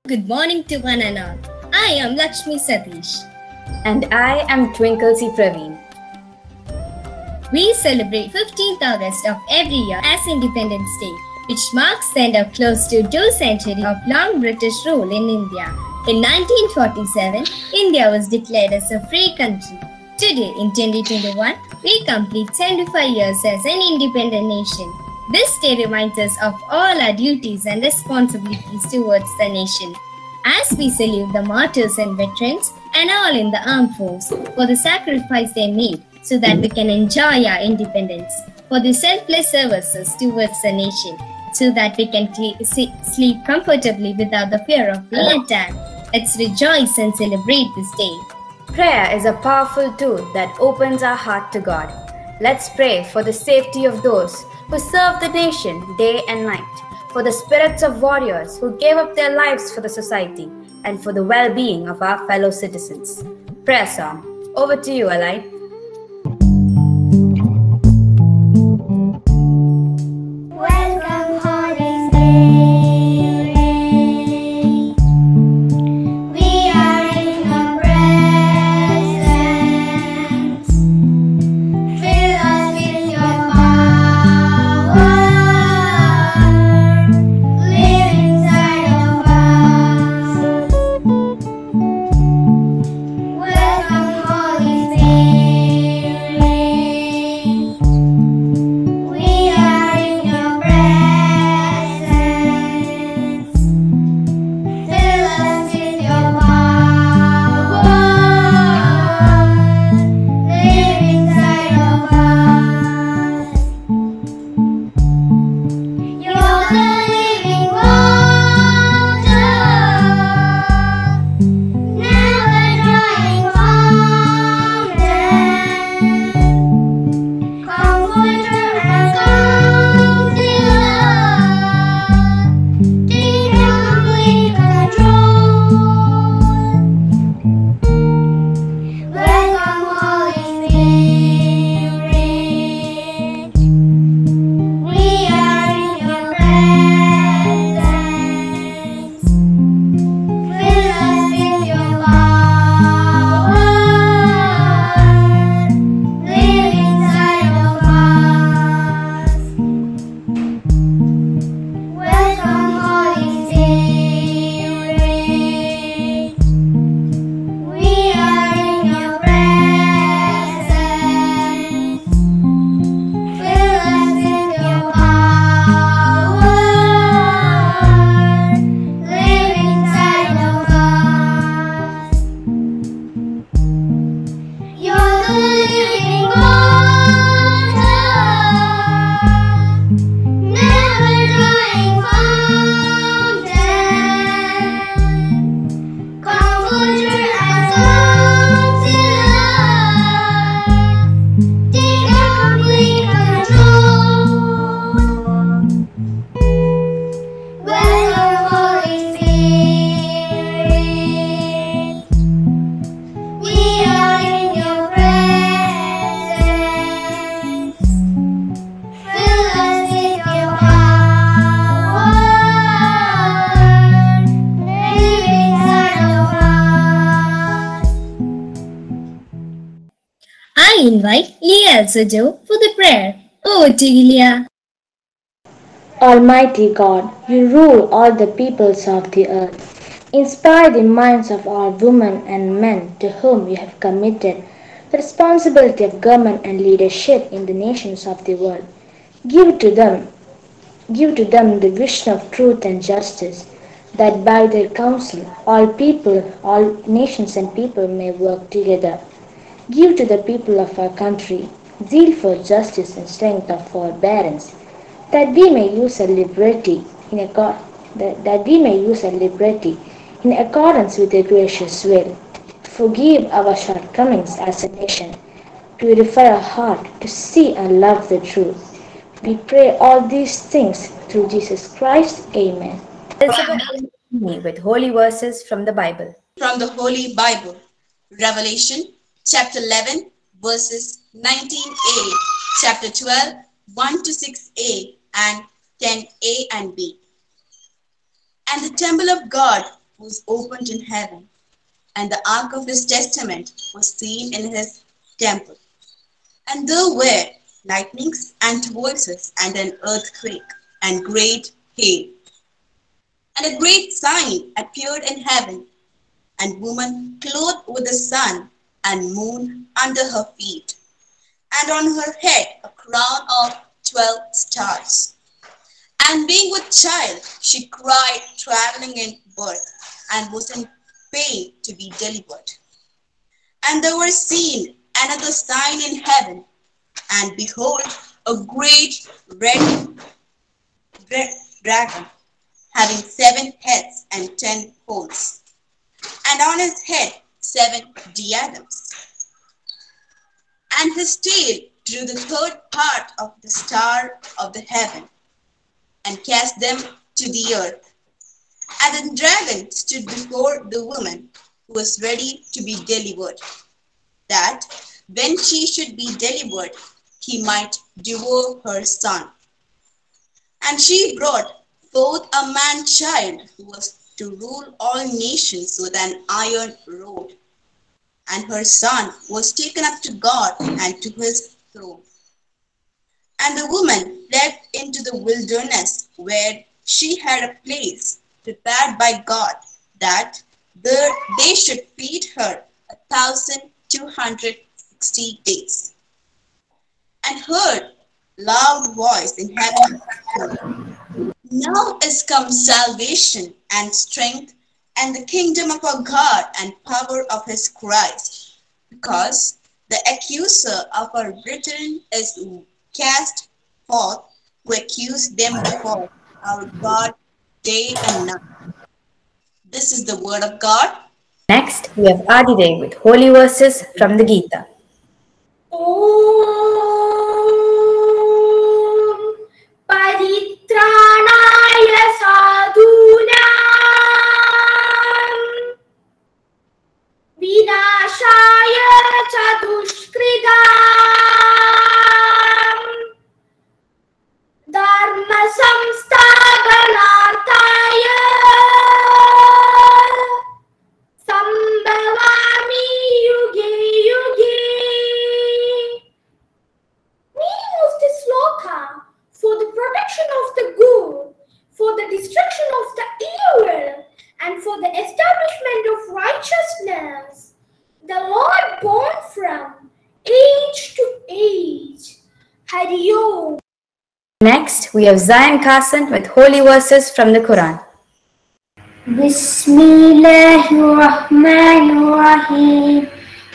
Good morning to one and all. I am Lakshmi Satish. And I am Twinkle C. Praveen. We celebrate 15th August of every year as Independence Day, which marks the end of close to 2 centuries of long British rule in India. In 1947, India was declared as a free country. Today, in 2021, we complete 75 years as an independent nation. This day reminds us of all our duties and responsibilities towards the nation. As we salute the martyrs and veterans and all in the armed force for the sacrifice they made so that we can enjoy our independence, for the selfless services towards the nation, so that we can sleep comfortably without the fear of being attacked. Let's rejoice and celebrate this day. Prayer is a powerful tool that opens our heart to God. Let's pray for the safety of those who serve the nation day and night, for the spirits of warriors who gave up their lives for the society, and for the well-being of our fellow citizens. Prayer song. Over to you, Alai. Welcome, Holy Spirit. We are in your presence. Fill us with your power. Live inside of us. Welcome, Holy Spirit. We are in your presence. Fill us with your power. Live inside of us. You're the living water, never drying fountain. Comforter and counselor, take complete control. Welcome, Holy Spirit. We are in your presence. Fill us with your power. Live inside of us. Welcome, Holy Spirit. We are in your presence. Fill us with your power. Live inside of us. You're the living water, never drying fountain. Comforter and counselor, take complete control. Welcome, Holy Spirit. We are in your presence. Fill us with your power. Live inside of us. I invite Leah Alsajo for the prayer. Over to you, Leah. Almighty God, you rule all the peoples of the earth. Inspire the minds of our women and men to whom you have committed the responsibility of government and leadership in the nations of the world. Give to them the vision of truth and justice, that by their counsel all nations and people may work together. Give to the people of our country zeal for justice and strength of forbearance, that we may use our liberty in accordance with your gracious will, to forgive our shortcomings as a nation, purify our heart to see and love the truth. We pray all these things through Jesus Christ. Amen. Elizabeth me with holy verses from the Bible. From the Holy Bible, Revelation chapter 11 verses 19a, chapter 12 1 to 6a and 10a and b. And the temple of God was opened in heaven, and the ark of his testament was seen in his temple. And there were lightnings and voices and an earthquake and great hail. And a great sign appeared in heaven, and woman clothed with the sun and moon under her feet, and on her head a crown of 12 stars. And being with child, she cried, traveling in birth, and was in pain to be delivered. And there was seen another sign in heaven, and behold, a great red dragon, having 7 heads and 10 horns, and on his head 7 diadems. And his tail drew the third part of the star of the heaven, and cast them to the earth. And the dragon stood before the woman who was ready to be delivered, that when she should be delivered, he might devour her son. And she brought forth a man-child who was to rule all nations with an iron rod. And her son was taken up to God and to his throne. And the woman fled into the wilderness, where she had a place prepared by God, that there they should feed her 1,260 days. And heard loud voice in heaven, now is come salvation and strength and the kingdom of our God and power of his Christ, because the accuser of our brethren is cast forth, who accuse them before our God day and night. This is the word of God. Next, we have Adide with holy verses from the Gita. Om Paritranaya Sadhunam Vinashaya Chadushkridam Dharma Samsthapanarthaya Sambhavami Yuge Yuge. Meaning of this sloka: for the protection of the good, for the destruction of the evil, and for the establishment of righteousness, the Lord born from age to age. Hari Om. Next, we have Zain Qasim with holy verses from the Quran. Bismillahirrahmanirrahim.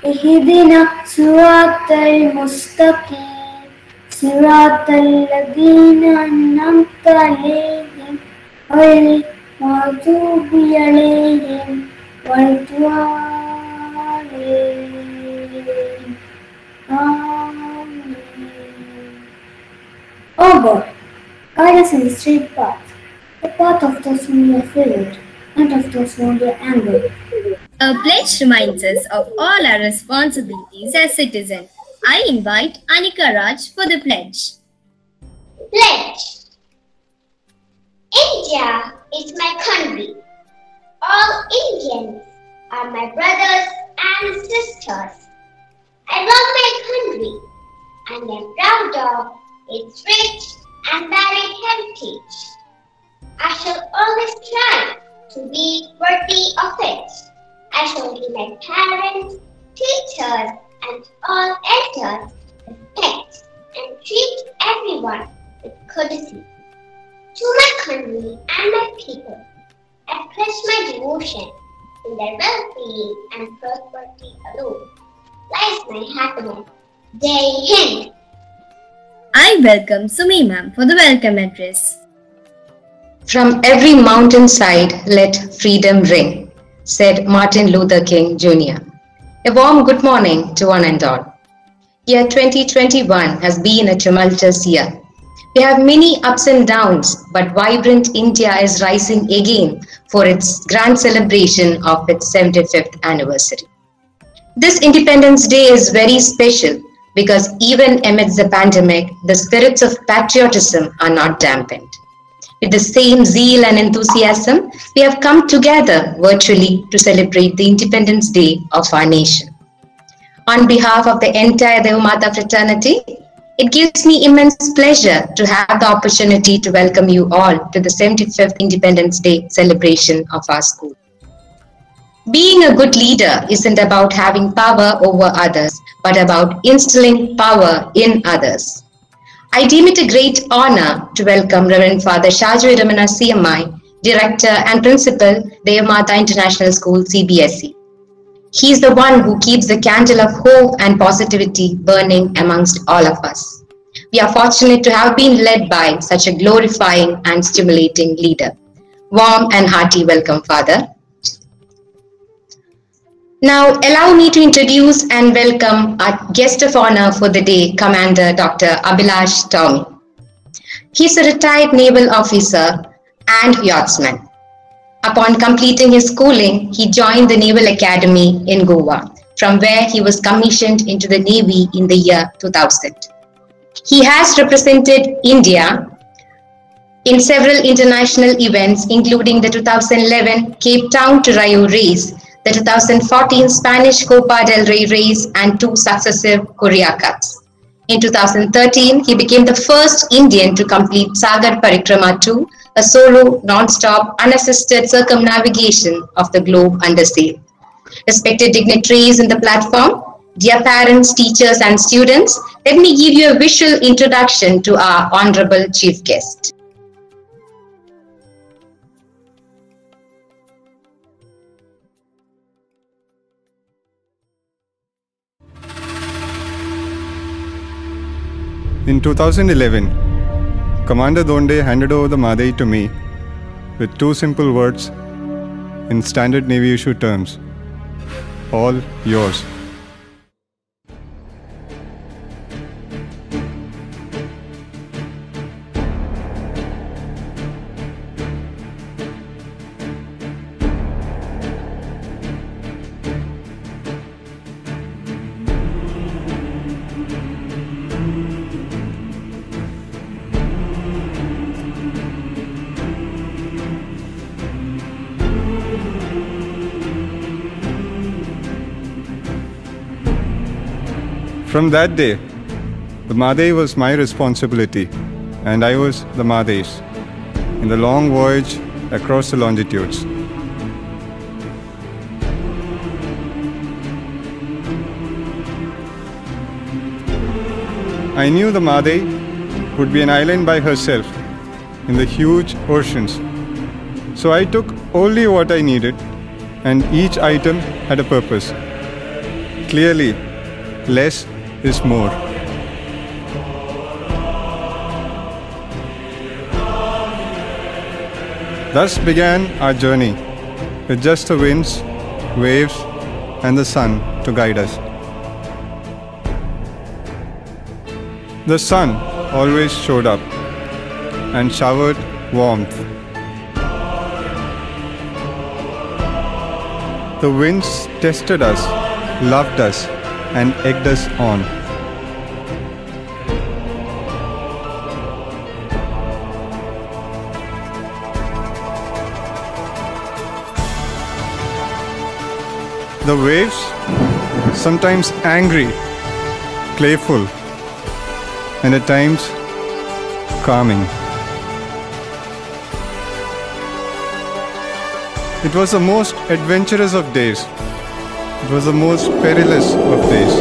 Ihdina siratal mustaqim. Siratal ladina an'amta alayhim ghayril maghdubi alayhim waladdallin. Amen. O God, guide us in the straight path, the path of those whom you have favored, not of those whom you have angered. A pledge reminds us of all our responsibilities as citizens. I invite Anika Raj for the pledge. Pledge. India is my country. All Indians are my brothers and sisters. I love my country and am proud of its rich and varied heritage. I shall always try to be worthy of it. I shall give my parents, teachers, and all elders respect and treat everyone with courtesy. To my country and my people, I pledge my devotion in their well-being and prosperity alone lies my happiness. Jai Hind. I welcome Sumi ma'am for the welcome address. From every mountainside, let freedom ring, said Martin Luther King Jr. A warm good morning to one and all. Year 2021 has been a tumultuous year. We have many ups and downs, but vibrant India is rising again for its grand celebration of its 75th anniversary. This Independence Day is very special because even amidst the pandemic, the spirits of patriotism are not dampened. with the same zeal and enthusiasm, we have come together virtually to celebrate the Independence Day of our nation. On behalf of the entire Devamata fraternity, it gives me immense pleasure to have the opportunity to welcome you all to the 75th Independence Day celebration of our school. Being a good leader isn't about having power over others, but about instilling power in others. I deem it a great honor to welcome Reverend Father Shaju Ramana CMI, Director and Principal, Devamata International School, CBSE. He is the one who keeps the candle of hope and positivity burning amongst all of us. We are fortunate to have been led by such a glorifying and stimulating leader. Warm and hearty welcome, Father. Now, allow me to introduce and welcome our guest of honor for the day, Commander Dr. Abhilash Tommy. He is a retired naval officer and yachtsman. Upon completing his schooling, he joined the Naval Academy in Goa, from where he was commissioned into the Navy in the year 2000. He has represented India in several international events, including the 2011 Cape Town to Rio race, the 2014 Spanish Copa del Rey race, and 2 successive Korea Cups. In 2013, he became the first Indian to complete Sagar Parikrama 2, a solo, non-stop, unassisted circumnavigation of the globe under sail. Respected dignitaries in the platform, dear parents, teachers, and students, let me give you a visual introduction to our honorable chief guest. In 2011, Commander Donde handed over the Madai to me with 2 simple words in standard Navy issue terms: all yours. From that day, the Madai was my responsibility, and I was the Madai's in the long voyage across the longitudes. I knew the Madai would be an island by herself in the huge oceans, so I took only what I needed, and each item had a purpose. Clearly, less is more. Thus began our journey, with just the winds, waves, and the sun to guide us. The sun always showed up and showered warmth. The winds tested us, loved us, and egged us on. The waves, sometimes angry, playful, and at times calming. It was the most adventurous of days. It was the most perilous of days.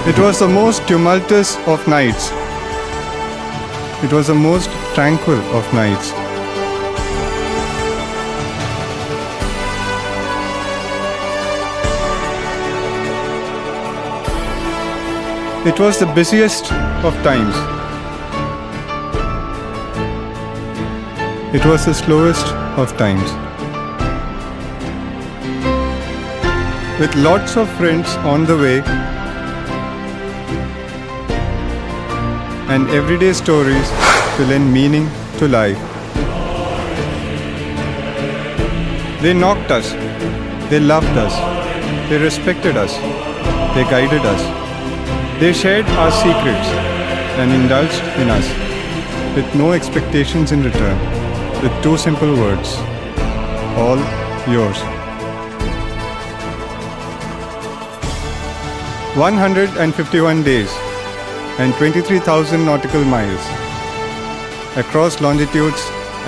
It was the most tumultuous of nights. It was the most tranquil of nights. It was the busiest of times. It was the slowest of times. With lots of friends on the way and everyday stories to lend meaning to life. They knocked us, they loved us, they respected us, they guided us. They shared our secrets and indulged in us. with no expectations in return, with two simple words: all yours. 151 days and 23,000 nautical miles across longitudes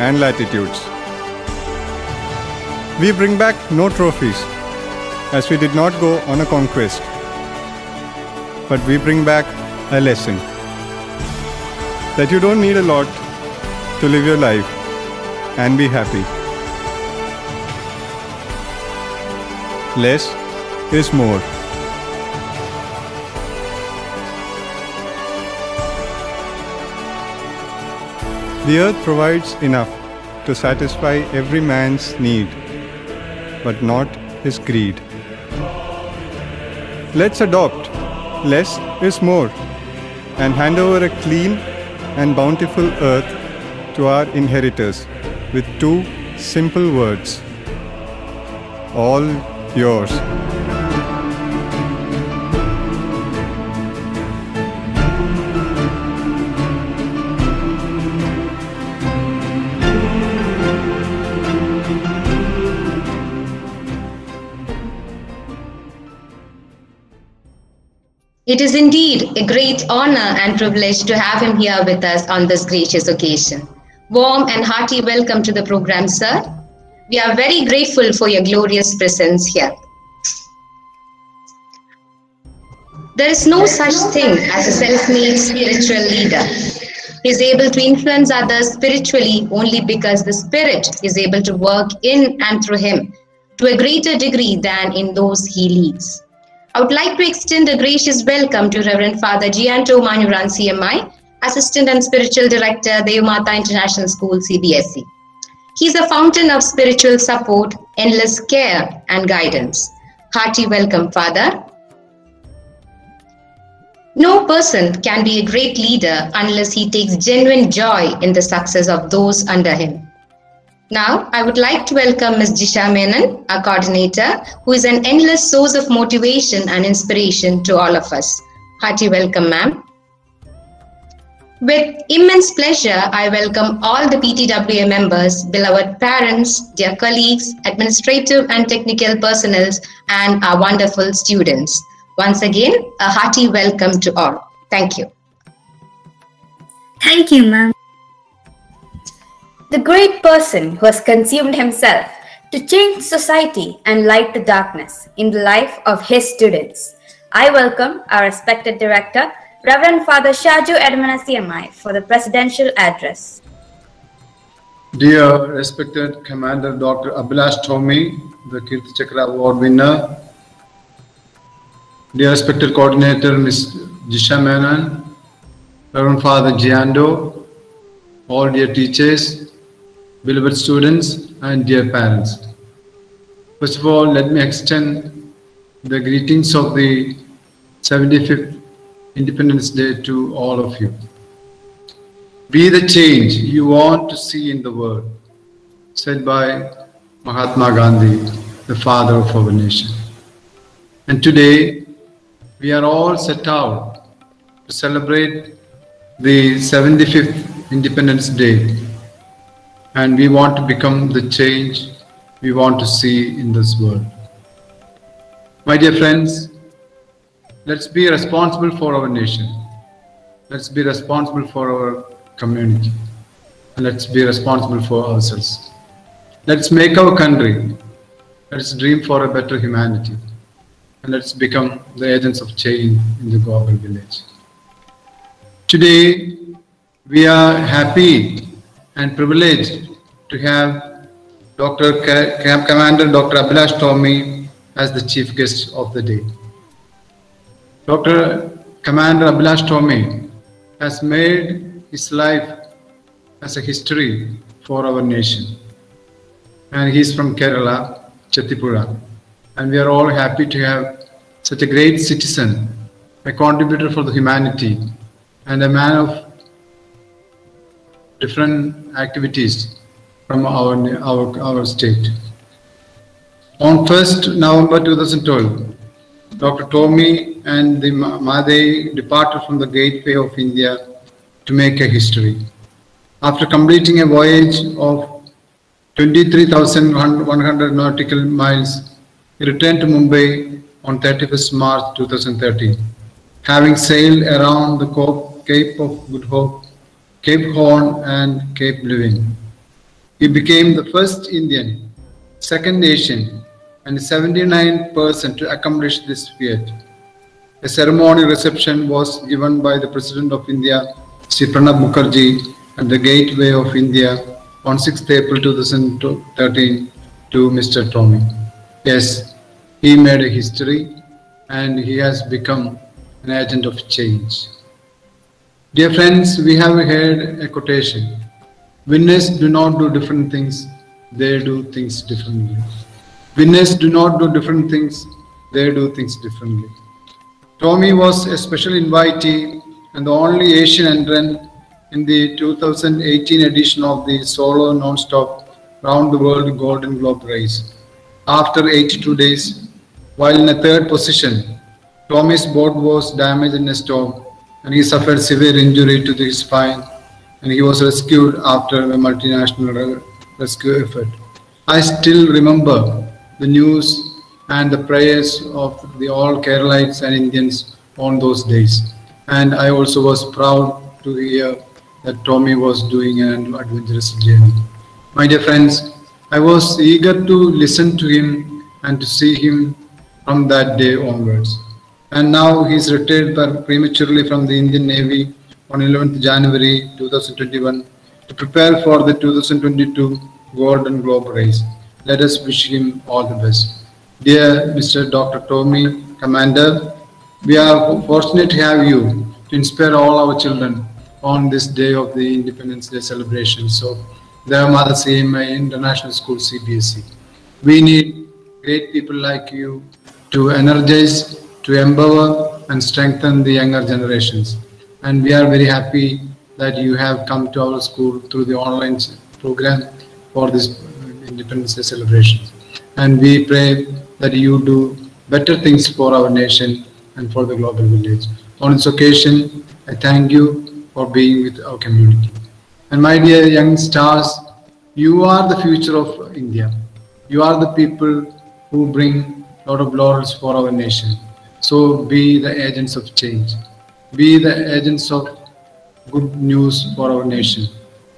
and latitudes. We bring back no trophies, as we did not go on a conquest, but we bring back a lesson that you don't need a lot to live your life and be happy. Less is more. The earth provides enough to satisfy every man's need, but not his greed. Let's adopt less is more and hand over a clean and bountiful earth to our inheritors with two simple words: all yours. It is indeed a great honor and privilege to have him here with us on this gracious occasion. Warm and hearty welcome to the program, sir. We are very grateful for your glorious presence here. There is no such thing as a self-made spiritual leader. He is able to influence others spiritually only because the Spirit is able to work in and through him to a greater degree than in those he leads. I would like to extend a gracious welcome to Reverend Father Gianto Manuran CMI, Assistant and Spiritual Director, Devamata International School, CBSE. He is a fountain of spiritual support, endless care and guidance. Hearty welcome, Father. No person can be a great leader unless he takes genuine joy in the success of those under him. Now, I would like to welcome Ms. Jisha Menon, our coordinator, who is an endless source of motivation and inspiration to all of us. Hearty welcome, ma'am. With immense pleasure, I welcome all the PTWA members, beloved parents, dear colleagues, administrative and technical personnel, and our wonderful students. Once again, a hearty welcome to all. Thank you. Thank you, ma'am. The great person who has consumed himself to change society and light the darkness in the life of his students. I welcome our respected director, Reverend Father Shaju Edmana CMI, for the presidential address. Dear respected Commander Dr. Abhilash Tomi, the Kirti Chakra Award winner, dear respected coordinator Ms. Jisha Menon, Reverend Father Giando, all dear teachers, beloved students and dear parents. First of all, let me extend the greetings of the 75th Independence Day to all of you. Be the change you want to see in the world, said by Mahatma Gandhi, the father of our nation. And today, we are all set out to celebrate the 75th Independence Day. And we want to become the change we want to see in this world. My dear friends, let's be responsible for our nation. Let's be responsible for our community. And let's be responsible for ourselves. Let's make our country. Let's dream for a better humanity. And let's become the agents of change in the global village. Today, we are happy and privileged to have Commander Dr. Abhilash Tomi as the chief guest of the day. Commander Abhilash Tomi has made his life as a history for our nation. And he's from Kerala, Chetipura. And we are all happy to have such a great citizen, a contributor for the humanity, and a man of different activities from our state. On 1st November 2012, Dr. Tomi and the Madei departed from the gateway of India to make a history. After completing a voyage of 23,100 nautical miles, he returned to Mumbai on 31st March 2013, having sailed around the Cape of Good Hope, Cape Horn and Cape Levin. He became the first Indian, second Asian, and 79th person to accomplish this feat. A ceremonial reception was given by the President of India, Sri Pranab Mukherjee, at the Gateway of India on 6th April 2013 to Mr. Tommy. Yes, he made a history and he has become an agent of change. Dear friends, we have heard a quotation. Winners do not do different things, they do things differently. Winners do not do different things, they do things differently. Tommy was a special invitee and the only Asian entrant in the 2018 edition of the solo non-stop round the world Golden Globe race. After 82 days, while in a third position, Tommy's boat was damaged in a storm and he suffered severe injury to his spine and he was rescued after a multinational rescue effort. I still remember the news and the prayers of the all Keralites and Indians on those days. And I also was proud to hear that Tommy was doing an adventurous journey. My dear friends, I was eager to listen to him and to see him from that day onwards. And now he's retired prematurely from the Indian Navy on 11th January 2021 to prepare for the 2022 Golden Globe race. Let us wish him all the best. Dear Mr. Dr. Tommy, Commander, we are fortunate to have you to inspire all our children on this day of the Independence Day celebration. So, the Mother CMI International School CBSE. We need great people like you to energize, to empower and strengthen the younger generations. And we are very happy that you have come to our school through the online program for this Independence Day celebration. And we pray that you do better things for our nation and for the global village. On this occasion, I thank you for being with our community. And my dear young stars, you are the future of India. You are the people who bring a lot of laurels for our nation. So be the agents of change. Be the agents of good news for our nation.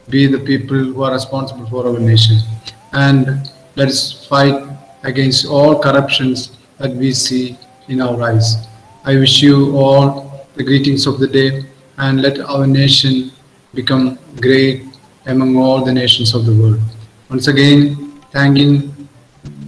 Be the people who are responsible for our nation. And let us fight against all corruptions that we see in our eyes. I wish you all the greetings of the day and let our nation become great among all the nations of the world. Once again, thanking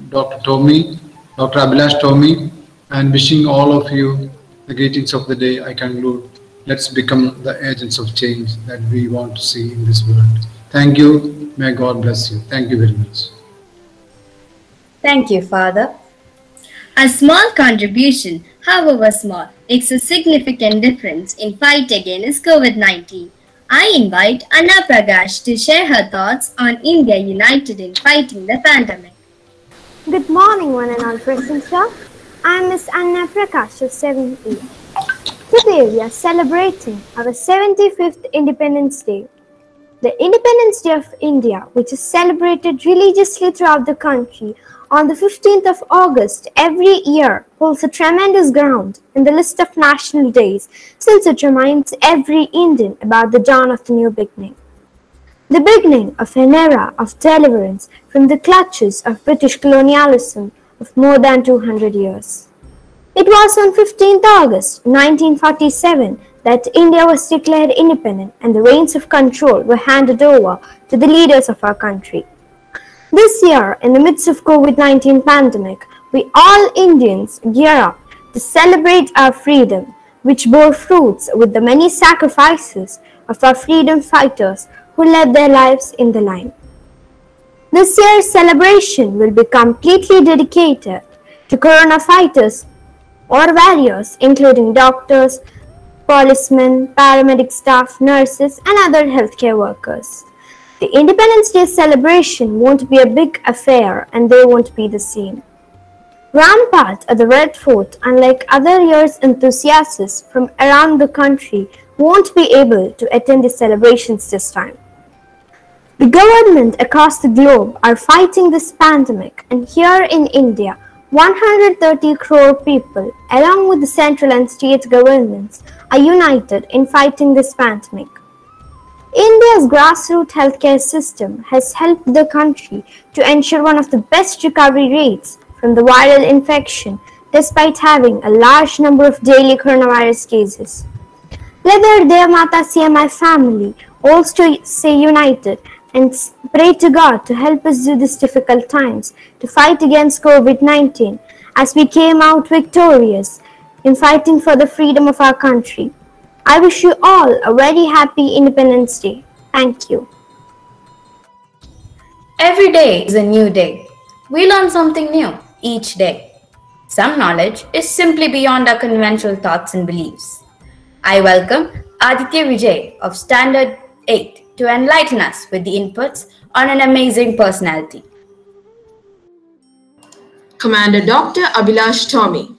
Dr. Tommy, Dr. Abhilash Tommy, and wishing all of you the greetings of the day. I conclude, let's become the agents of change that we want to see in this world. Thank you. May God bless you. Thank you very much. Thank you, Father. A small contribution, however small, makes a significant difference in fight against COVID-19. I invite Anna Prakash to share her thoughts on India united in fighting the pandemic. Good morning, one and all persons here. I am Miss Anna Prakash of 7E. Today we are celebrating our 75th Independence Day. The Independence Day of India, which is celebrated religiously throughout the country on the 15th of August every year, holds a tremendous ground in the list of national days since it reminds every Indian about the dawn of the new beginning. The beginning of an era of deliverance from the clutches of British colonialism of more than 200 years. It was on 15th August 1947 that India was declared independent and the reins of control were handed over to the leaders of our country. This year, in the midst of COVID-19 pandemic, we all Indians gear up to celebrate our freedom, which bore fruits with the many sacrifices of our freedom fighters who led their lives in the line. This year's celebration will be completely dedicated to Corona fighters or warriors, including doctors, policemen, paramedic staff, nurses, and other healthcare workers. The Independence Day celebration won't be a big affair and they won't be the same. Rampart at the Red Fort, unlike other years' enthusiasts from around the country, won't be able to attend the celebrations this time. The government across the globe are fighting this pandemic, and here in India, 130 crore people, along with the central and state governments, are united in fighting this pandemic. India's grassroots healthcare system has helped the country to ensure one of the best recovery rates from the viral infection, despite having a large number of daily coronavirus cases. Let our Dear Mata CMI family also stay united and pray to God to help us through these difficult times to fight against COVID-19 as we came out victorious in fighting for the freedom of our country. I wish you all a very happy Independence Day. Thank you. Every day is a new day. We learn something new each day. Some knowledge is simply beyond our conventional thoughts and beliefs. I welcome Aditya Vijay of Standard 8 to enlighten us with the inputs on an amazing personality. Commander Dr. Abhilash Tommy.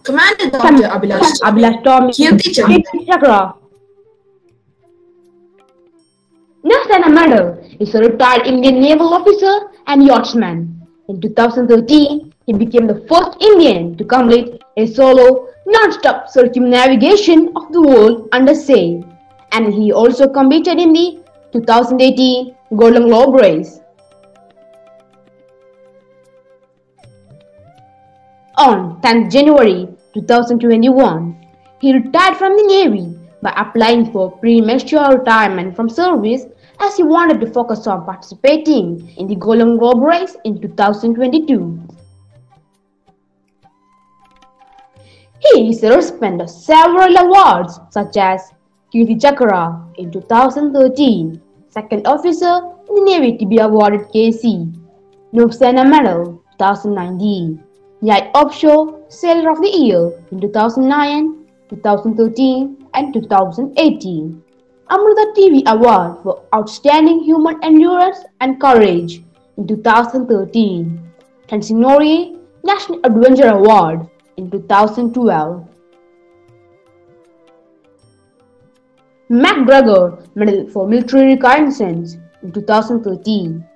Commander Dr. Abhilash Tommy. Kirti Chakra. Nausena Medal is a retired Indian naval officer and yachtsman. In 2013, he became the first Indian to complete a solo, non-stop circumnavigation of the world under sail, and he also competed in the 2018 Golden Globe race. On 10th January 2021, he retired from the Navy by applying for premature retirement from service as he wanted to focus on participating in the Golden Globe race in 2022. He is a recipient of several awards such as Kirti Chakra in 2013, Second Officer in the Navy to be awarded KC, Nausena Medal 2019, Yacht Offshore Sailor of the Year in 2009, 2013 and 2018, Amrita TV Award for Outstanding Human Endurance and Courage in 2013, Tenzing Norgay National Adventure Award in 2012. MacGregor Medal for Military Reconnaissance in 2013,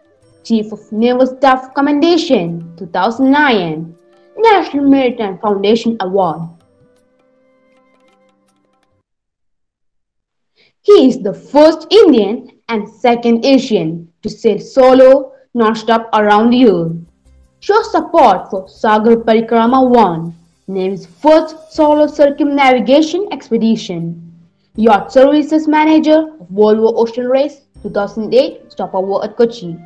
Chief of Naval Staff Commendation 2009, National Maritime Foundation Award. He is the first Indian and second Asian to sail solo non-stop around the earth. Shows support for Sagar Parikrama 1, Navy's first solo circumnavigation expedition. Yacht Services Manager of Volvo Ocean Race 2008 stopover at Kochi.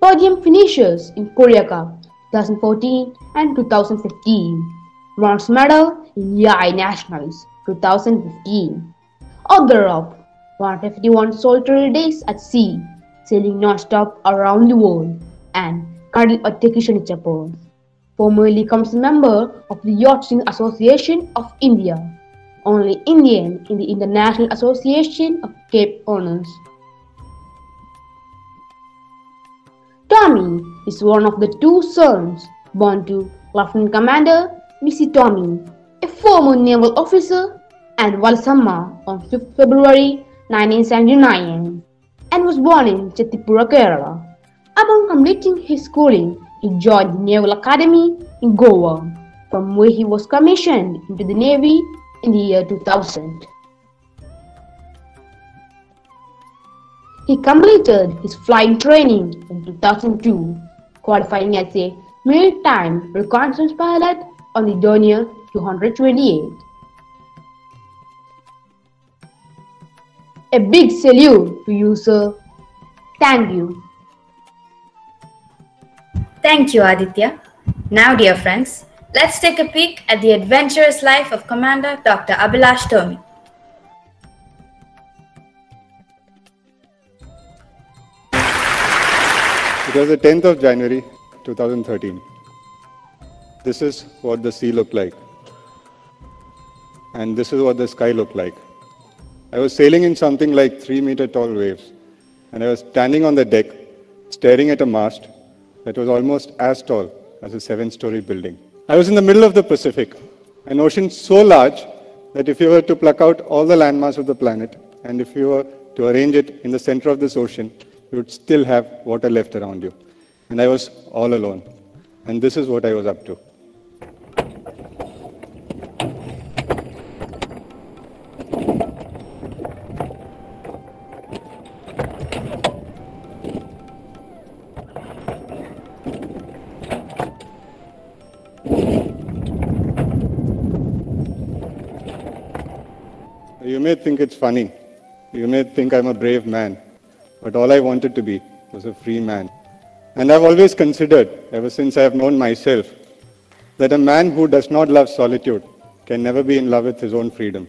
Podium finishers in Korea Cup 2014 and 2015. Bronze medal in Yai Nationals 2015. Author of 151 solitary days at sea, sailing non-stop around the world, and Kadil Attekishan Chapel. Formerly council member of the Yachting Association of India, only Indian in the International Association of Cape Owners. Tommy is one of the two sons born to Lieutenant Commander Missy Tommy, a former naval officer, and Valsamma on 5th February 1979, and was born in Chetipura, Kerala. Upon completing his schooling, he joined the Naval Academy in Goa, from where he was commissioned into the Navy in the year 2000. He completed his flying training in 2002, qualifying as a maritime reconnaissance pilot on the Dornier 228. A big salute to you, sir. Thank you. Thank you, Aditya. Now, dear friends, let's take a peek at the adventurous life of Commander Dr. Abhilash Tommy. It was the 10th of January 2013. This is what the sea looked like. And this is what the sky looked like. I was sailing in something like 3-meter tall waves, and I was standing on the deck, staring at a mast that was almost as tall as a 7-story building. I was in the middle of the Pacific, an ocean so large that if you were to pluck out all the landmass of the planet, and if you were to arrange it in the center of this ocean, you would still have water left around you. And I was all alone. And this is what I was up to. You may think it's funny. You may think I'm a brave man. But all I wanted to be was a free man. And I've always considered, ever since I have known myself, that a man who does not love solitude can never be in love with his own freedom.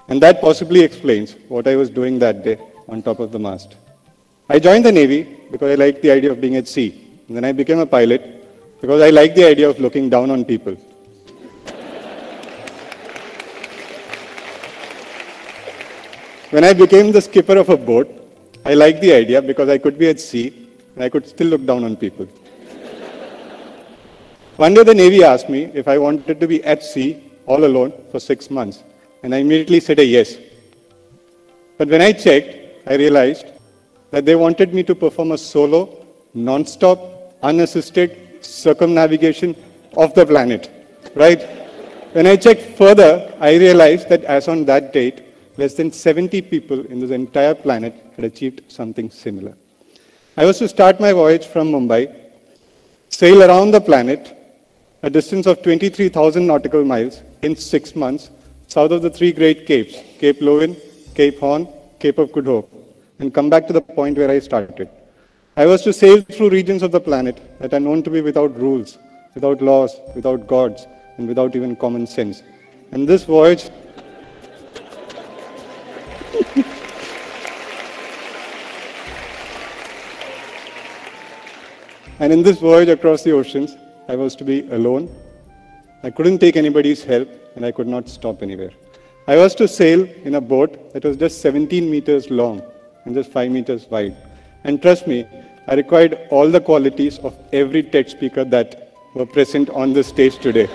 And that possibly explains what I was doing that day on top of the mast. I joined the Navy because I liked the idea of being at sea. And then I became a pilot because I liked the idea of looking down on people. When I became the skipper of a boat, I liked the idea because I could be at sea and I could still look down on people. One day the Navy asked me if I wanted to be at sea all alone for 6 months, and I immediately said a yes. But when I checked, I realized that they wanted me to perform a solo, non-stop, unassisted circumnavigation of the planet, right? When I checked further, I realized that as on that date, less than 70 people in this entire planet had achieved something similar. I was to start my voyage from Mumbai, sail around the planet, a distance of 23,000 nautical miles in 6 months, south of the 3 great capes, Cape Leuven, Cape Horn, Cape of Good Hope, and come back to the point where I started. I was to sail through regions of the planet that are known to be without rules, without laws, without gods, and without even common sense. And this voyage And in this voyage across the oceans, I was to be alone. I couldn't take anybody's help, and I could not stop anywhere. I was to sail in a boat that was just 17 meters long and just 5 meters wide. And trust me, I required all the qualities of every TED speaker that were present on the stage today.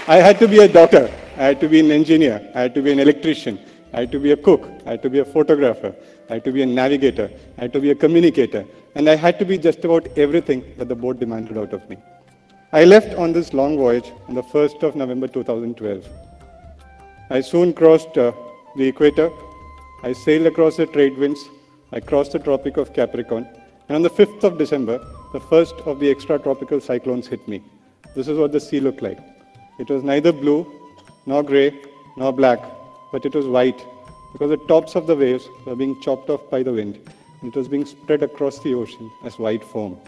I had to be a doctor, I had to be an engineer, I had to be an electrician, I had to be a cook, I had to be a photographer, I had to be a navigator, I had to be a communicator, and I had to be just about everything that the boat demanded out of me. I left on this long voyage on the 1st of November 2012. I soon crossed the equator, I sailed across the trade winds, I crossed the Tropic of Capricorn, and on the 5th of December, the first of the extratropical cyclones hit me. This is what the sea looked like. It was neither blue, nor grey, nor black, but it was white, because the tops of the waves were being chopped off by the wind, and it was being spread across the ocean as white foam.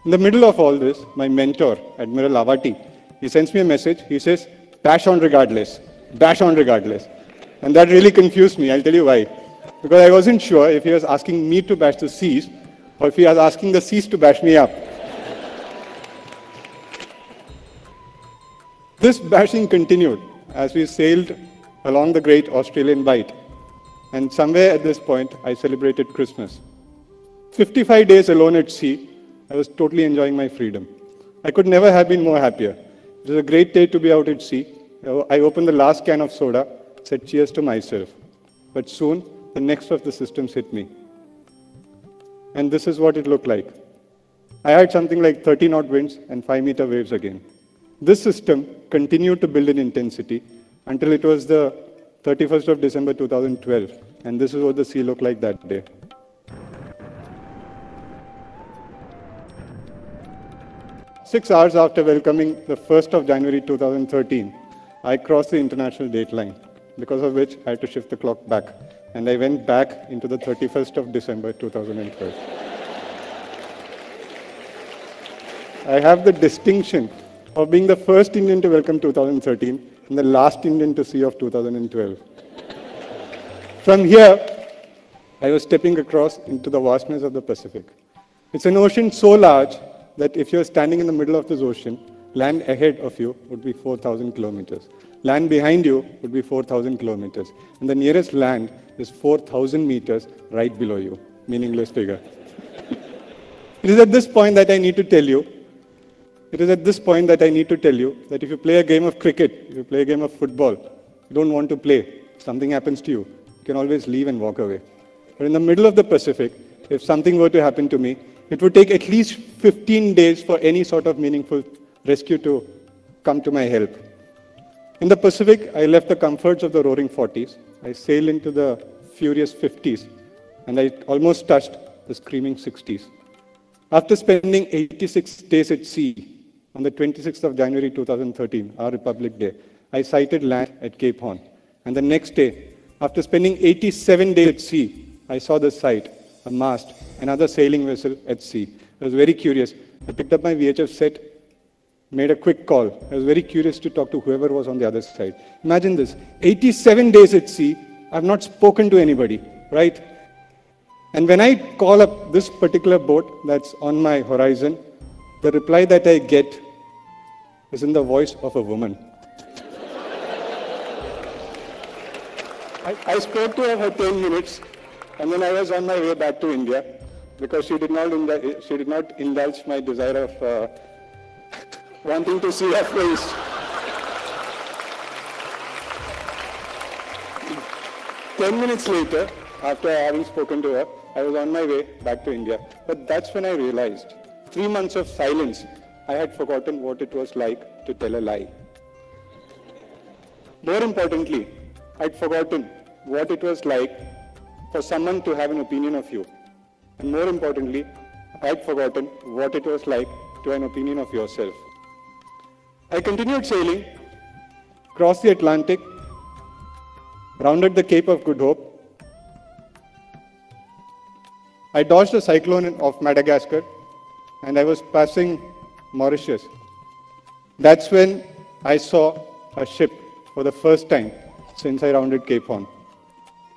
In the middle of all this, my mentor, Admiral Avati, he sends me a message. He says, "Bash on regardless, bash on regardless." And that really confused me. I'll tell you why. Because I wasn't sure if he was asking me to bash the seas, or if he was asking the seas to bash me up. This bashing continued as we sailed along the Great Australian Bight. And somewhere at this point, I celebrated Christmas. 55 days alone at sea, I was totally enjoying my freedom. I could never have been more happier. It was a great day to be out at sea. I opened the last can of soda, said cheers to myself. But soon, the next of the systems hit me. And this is what it looked like. I had something like 30 knot winds and 5-meter waves again. This system continued to build in intensity until it was the 31st of December 2012. And this is what the sea looked like that day. Six hours after welcoming the 1st of January 2013, I crossed the international date line, because of which I had to shift the clock back. And I went back into the 31st of December 2012. I have the distinction of being the first Indian to welcome 2013 and the last Indian to see of 2012. From here, I was stepping across into the vastness of the Pacific. It's an ocean so large that if you're standing in the middle of this ocean, land ahead of you would be 4,000 kilometers. Land behind you would be 4,000 kilometers. And the nearest land is 4,000 meters right below you. Meaningless figure. It is at this point that I need to tell you, It is at this point that I need to tell you that if you play a game of cricket, if you play a game of football, you don't want to play, something happens to you, you can always leave and walk away. But in the middle of the Pacific, if something were to happen to me, it would take at least 15 days for any sort of meaningful rescue to come to my help. In the Pacific, I left the comforts of the roaring 40s. I sailed into the furious 50s, and I almost touched the screaming 60s. After spending 86 days at sea, on the 26th of January 2013, our Republic Day, I sighted land at Cape Horn. And the next day, after spending 87 days at sea, I saw the sight, a mast, another sailing vessel at sea. I was very curious. I picked up my VHF set, made a quick call. I was very curious to talk to whoever was on the other side. Imagine this, 87 days at sea, I've not spoken to anybody, right? And when I call up this particular boat that's on my horizon, the reply that I get is in the voice of a woman. I spoke to her for 10 minutes, and then I was on my way back to India because she did not indulge my desire of wanting to see her face. Ten minutes later, after having spoken to her, I was on my way back to India. But that's when I realized, 3 months of silence, I had forgotten what it was like to tell a lie. More importantly, I'd forgotten what it was like for someone to have an opinion of you. And more importantly, I'd forgotten what it was like to have an opinion of yourself. I continued sailing, crossed the Atlantic, rounded the Cape of Good Hope. I dodged the cyclone of Madagascar, and I was passing Mauritius. That's when I saw a ship for the first time since I rounded Cape Horn.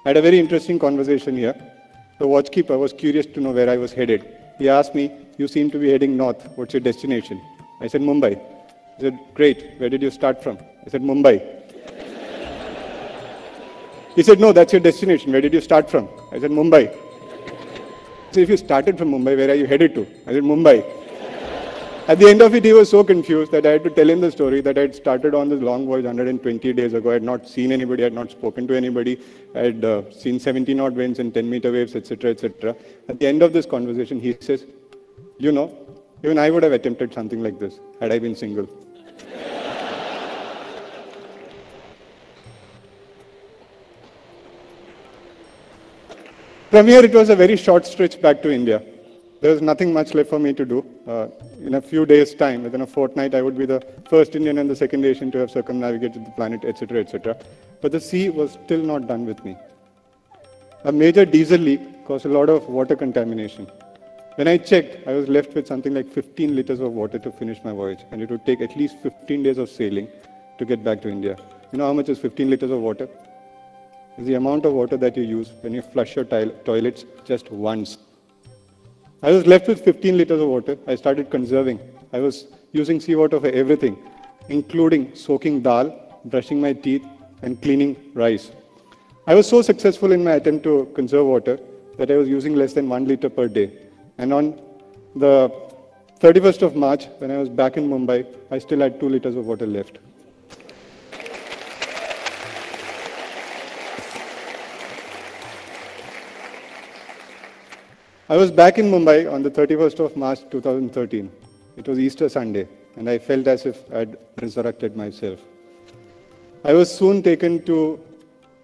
I had a very interesting conversation here. The watchkeeper was curious to know where I was headed. He asked me, "You seem to be heading north. What's your destination?" I said, "Mumbai." He said, "Great. Where did you start from?" I said, "Mumbai." He said, "No, that's your destination. Where did you start from?" I said, "Mumbai." He said, "If you started from Mumbai, where are you headed to?" I said, "Mumbai." At the end of it, he was so confused that I had to tell him the story that I had started on this long voyage 120 days ago. I had not seen anybody, I had not spoken to anybody. I had seen 70 knot winds and 10-meter waves, etc., etc. At the end of this conversation, he says, "You know, even I would have attempted something like this had I been single." From here, it was a very short stretch back to India. There was nothing much left for me to do. In a few days' time, within a fortnight, I would be the first Indian and the second Asian to have circumnavigated the planet, etc., etc. But the sea was still not done with me. A major diesel leak caused a lot of water contamination. When I checked, I was left with something like 15 liters of water to finish my voyage, and it would take at least 15 days of sailing to get back to India. You know how much is 15 liters of water? It's the amount of water that you use when you flush your toilets just once. I was left with 15 liters of water. I started conserving. I was using seawater for everything, including soaking dal, brushing my teeth, and cleaning rice. I was so successful in my attempt to conserve water that I was using less than 1 liter per day. And on the 31st of March, when I was back in Mumbai, I still had 2 liters of water left. I was back in Mumbai on the 31st of March 2013. It was Easter Sunday, and I felt as if I had resurrected myself. I was soon taken to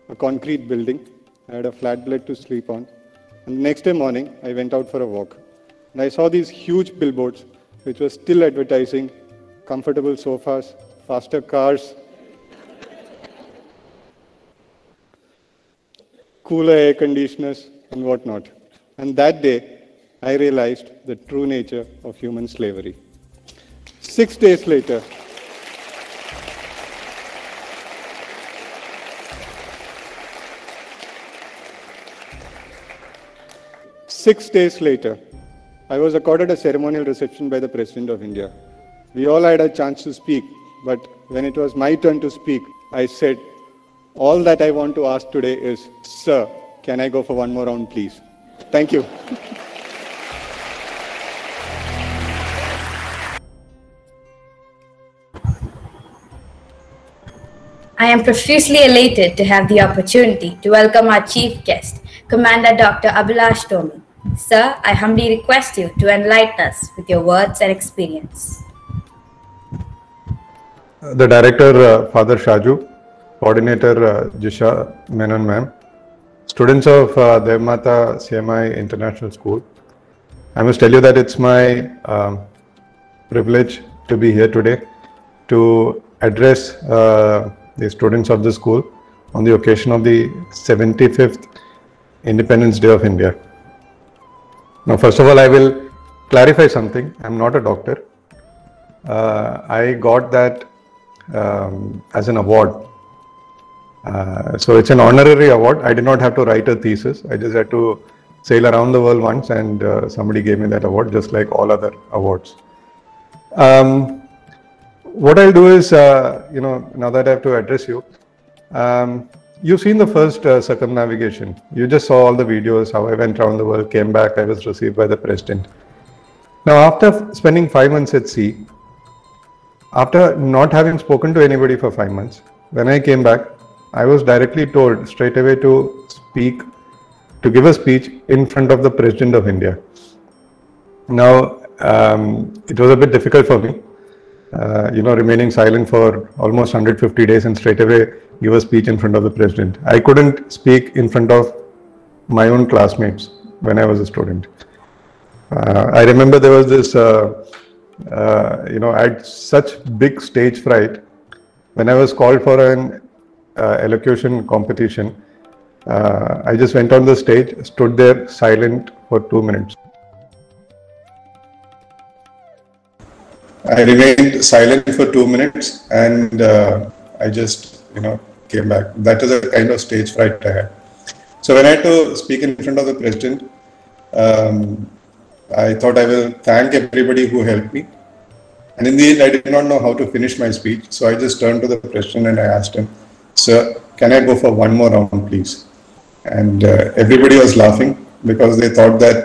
a concrete building. I had a flat bed to sleep on. And the next day morning, I went out for a walk. And I saw these huge billboards, which were still advertising comfortable sofas, faster cars, cooler air conditioners, and whatnot. And that day, I realized the true nature of human slavery. 6 days later, I was accorded a ceremonial reception by the President of India. We all had a chance to speak, but when it was my turn to speak, I said, "All that I want to ask today is, sir, can I go for one more round, please?" Thank you. I am profusely elated to have the opportunity to welcome our chief guest, Commander Dr. Abhilash Tomi. Sir, I humbly request you to enlighten us with your words and experience. The Director, Father Shaju, Coordinator, Jisha Menon ma'am, students of Devmata CMI International School, I must tell you that it's my privilege to be here today to address the students of the school on the occasion of the 75th Independence Day of India. Now, first of all, I will clarify something. I'm not a doctor. I got that as an award. So it's an honorary award. I did not have to write a thesis. I just had to sail around the world once and somebody gave me that award, just like all other awards. What I'll do is, now that I have to address you, you've seen the first circumnavigation. You just saw all the videos, how I went around the world, came back, I was received by the president. Now, after spending 5 months at sea, after not having spoken to anybody for 5 months, when I came back, I was directly told straight away to give a speech in front of the President of India. Now, it was a bit difficult for me, remaining silent for almost 150 days and straight away give a speech in front of the President. I couldn't speak in front of my own classmates when I was a student. I remember there was this, I had such big stage fright when I was called for an elocution competition. I just went on the stage, stood there silent for 2 minutes. I remained silent for 2 minutes and I just, came back. That is a kind of stage fright I had. So when I had to speak in front of the President, I thought I will thank everybody who helped me. And in the end, I did not know how to finish my speech. So I just turned to the President and I asked him, "Sir, can I go for one more round, please?" And everybody was laughing because they thought that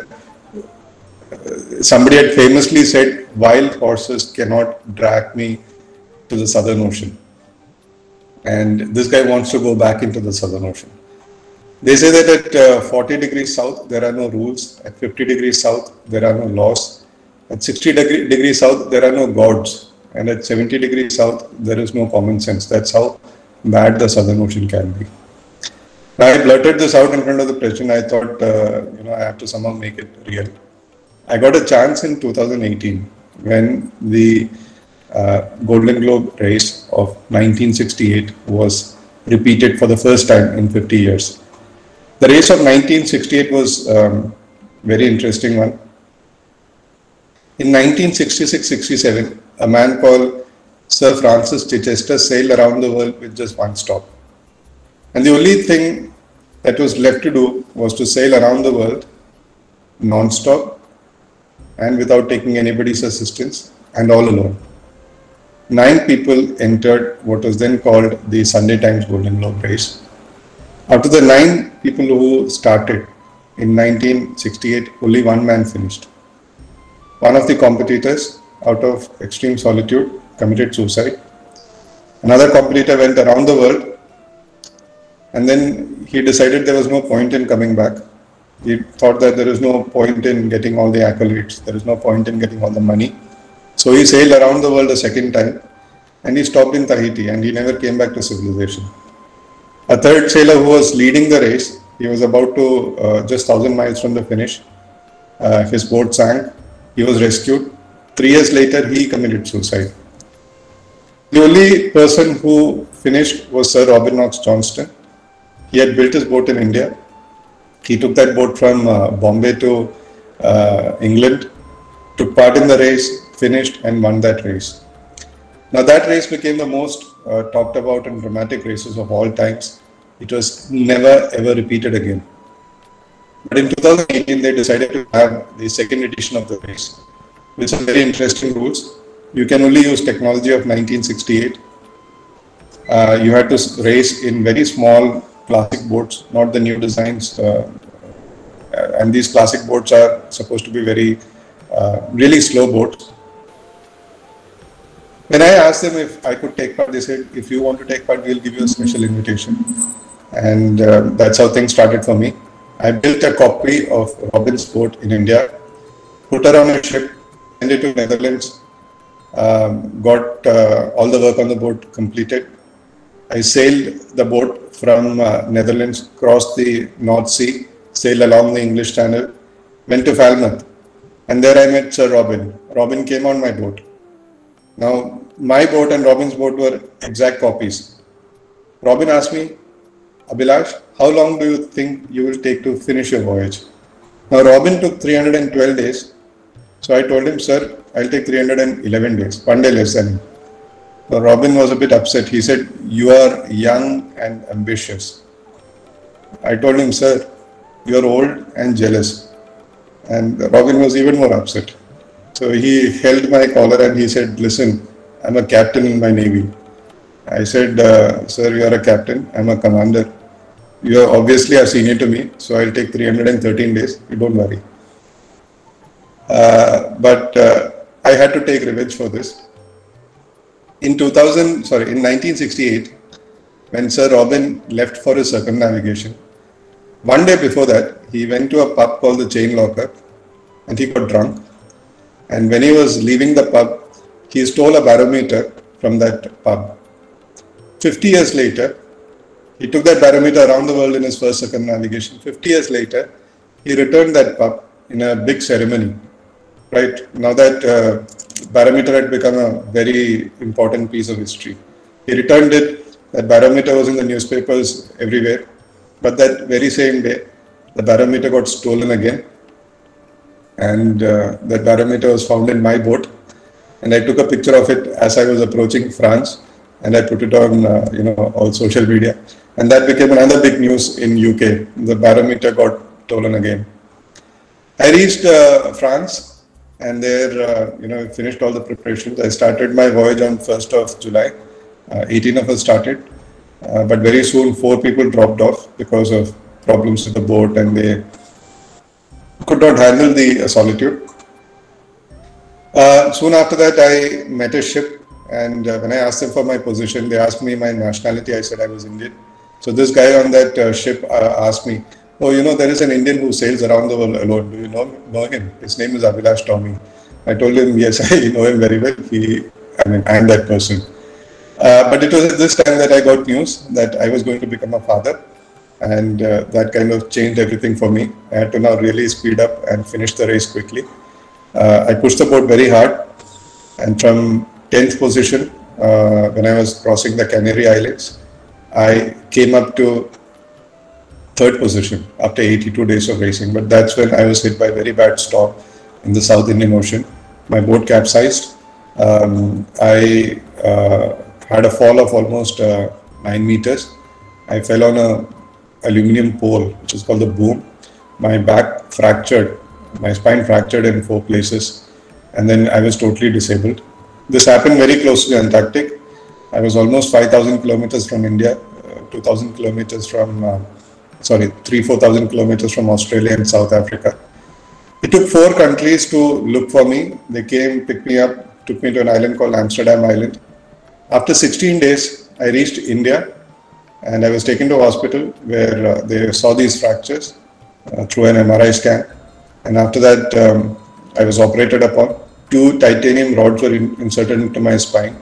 somebody had famously said, "Wild horses cannot drag me to the Southern Ocean." And this guy wants to go back into the Southern Ocean. They say that at 40 degrees south, there are no rules. At 50 degrees south, there are no laws. At 60 degrees south, there are no gods. And at 70 degrees south, there is no common sense. That's how bad the Southern Ocean can be. I blurted this out in front of the President. I thought, I have to somehow make it real. I got a chance in 2018 when the Golden Globe race of 1968 was repeated for the first time in 50 years. The race of 1968 was a very interesting one. In 1966-67, a man called Sir Francis Chichester sailed around the world with just one stop. And the only thing that was left to do was to sail around the world non-stop and without taking anybody's assistance and all alone. 9 people entered what was then called the Sunday Times Golden Globe race. Out of the 9 people who started in 1968, only one man finished. One of the competitors, out of extreme solitude, committed suicide. Another competitor went around the world and then he decided there was no point in coming back. He thought that there is no point in getting all the accolades, there is no point in getting all the money. So he sailed around the world a second time and he stopped in Tahiti and he never came back to civilization. A third sailor who was leading the race, he was about to just 1,000 miles from the finish. His boat sank, he was rescued. 3 years later, he committed suicide. The only person who finished was Sir Robert Knox Johnston. He had built his boat in India. He took that boat from Bombay to England, took part in the race, finished and won that race. Now that race became the most talked about and dramatic races of all times. It was never ever repeated again. But in 2018, they decided to have the second edition of the race with some very interesting rules. You can only use technology of 1968. You had to race in very small classic boats, not the new designs. And these classic boats are supposed to be very, really slow boats. When I asked them if I could take part, they said, if you want to take part, we'll give you a special invitation. And that's how things started for me. I built a copy of Robin's boat in India, put her on a ship, sent it to Netherlands, got all the work on the boat completed. I sailed the boat from Netherlands, crossed the North Sea, sailed along the English Channel, went to Falmouth, and there I met Sir Robin. Robin came on my boat. Now, my boat and Robin's boat were exact copies. Robin asked me, Abhilash, how long do you think you will take to finish your voyage? Now, Robin took 312 days. So I told him, sir, I'll take 311 days, 1 day less than him. So Robin was a bit upset. He said, you are young and ambitious. I told him, sir, you are old and jealous. And Robin was even more upset. So he held my collar and he said, listen, I'm a captain in my Navy. I said, sir, you are a captain, I'm a commander. You are obviously a senior to me, so I'll take 313 days, you don't worry. But I had to take revenge for this. In 1968, when Sir Robin left for his circumnavigation, one day before that, he went to a pub called the Chain Locker and he got drunk. And when he was leaving the pub, he stole a barometer from that pub. 50 years later, he took that barometer around the world in his first circumnavigation. 50 years later, he returned that pub in a big ceremony. Right, now that barometer had become a very important piece of history. He returned it, that barometer was in the newspapers everywhere, but that very same day, the barometer got stolen again, and that barometer was found in my boat, and I took a picture of it as I was approaching France, and I put it on all social media, and that became another big news in UK. The barometer got stolen again. I reached France. And there, finished all the preparations. I started my voyage on 1st of July. 18 of us started. But very soon, 4 people dropped off because of problems with the boat and they could not handle the solitude. Soon after that, I met a ship. And when I asked them for my position, they asked me my nationality. I said I was Indian. So this guy on that ship asked me, oh, there is an Indian who sails around the world alone. Do you know him? His name is Abhilash Tommy. I told him, yes, I know him very well. I'm that person. But it was at this time that I got news that I was going to become a father. And that kind of changed everything for me. I had to now really speed up and finish the race quickly. I pushed the boat very hard. And from 10th position, when I was crossing the Canary Islands, I came up to 3rd position after 82 days of racing, but that's when I was hit by a very bad storm in the South Indian Ocean. My boat capsized. I had a fall of almost 9 meters. I fell on a aluminium pole, which is called the boom. My back fractured, my spine fractured in 4 places, and then I was totally disabled. This happened very close to the Antarctic. I was almost 5,000 kilometers from India, 2,000 kilometers from 3,000-4,000 kilometers from Australia and South Africa. It took 4 countries to look for me. They came, picked me up, took me to an island called Amsterdam Island. After 16 days, I reached India and I was taken to a hospital where they saw these fractures through an MRI scan. And after that, I was operated upon. 2 titanium rods were inserted into my spine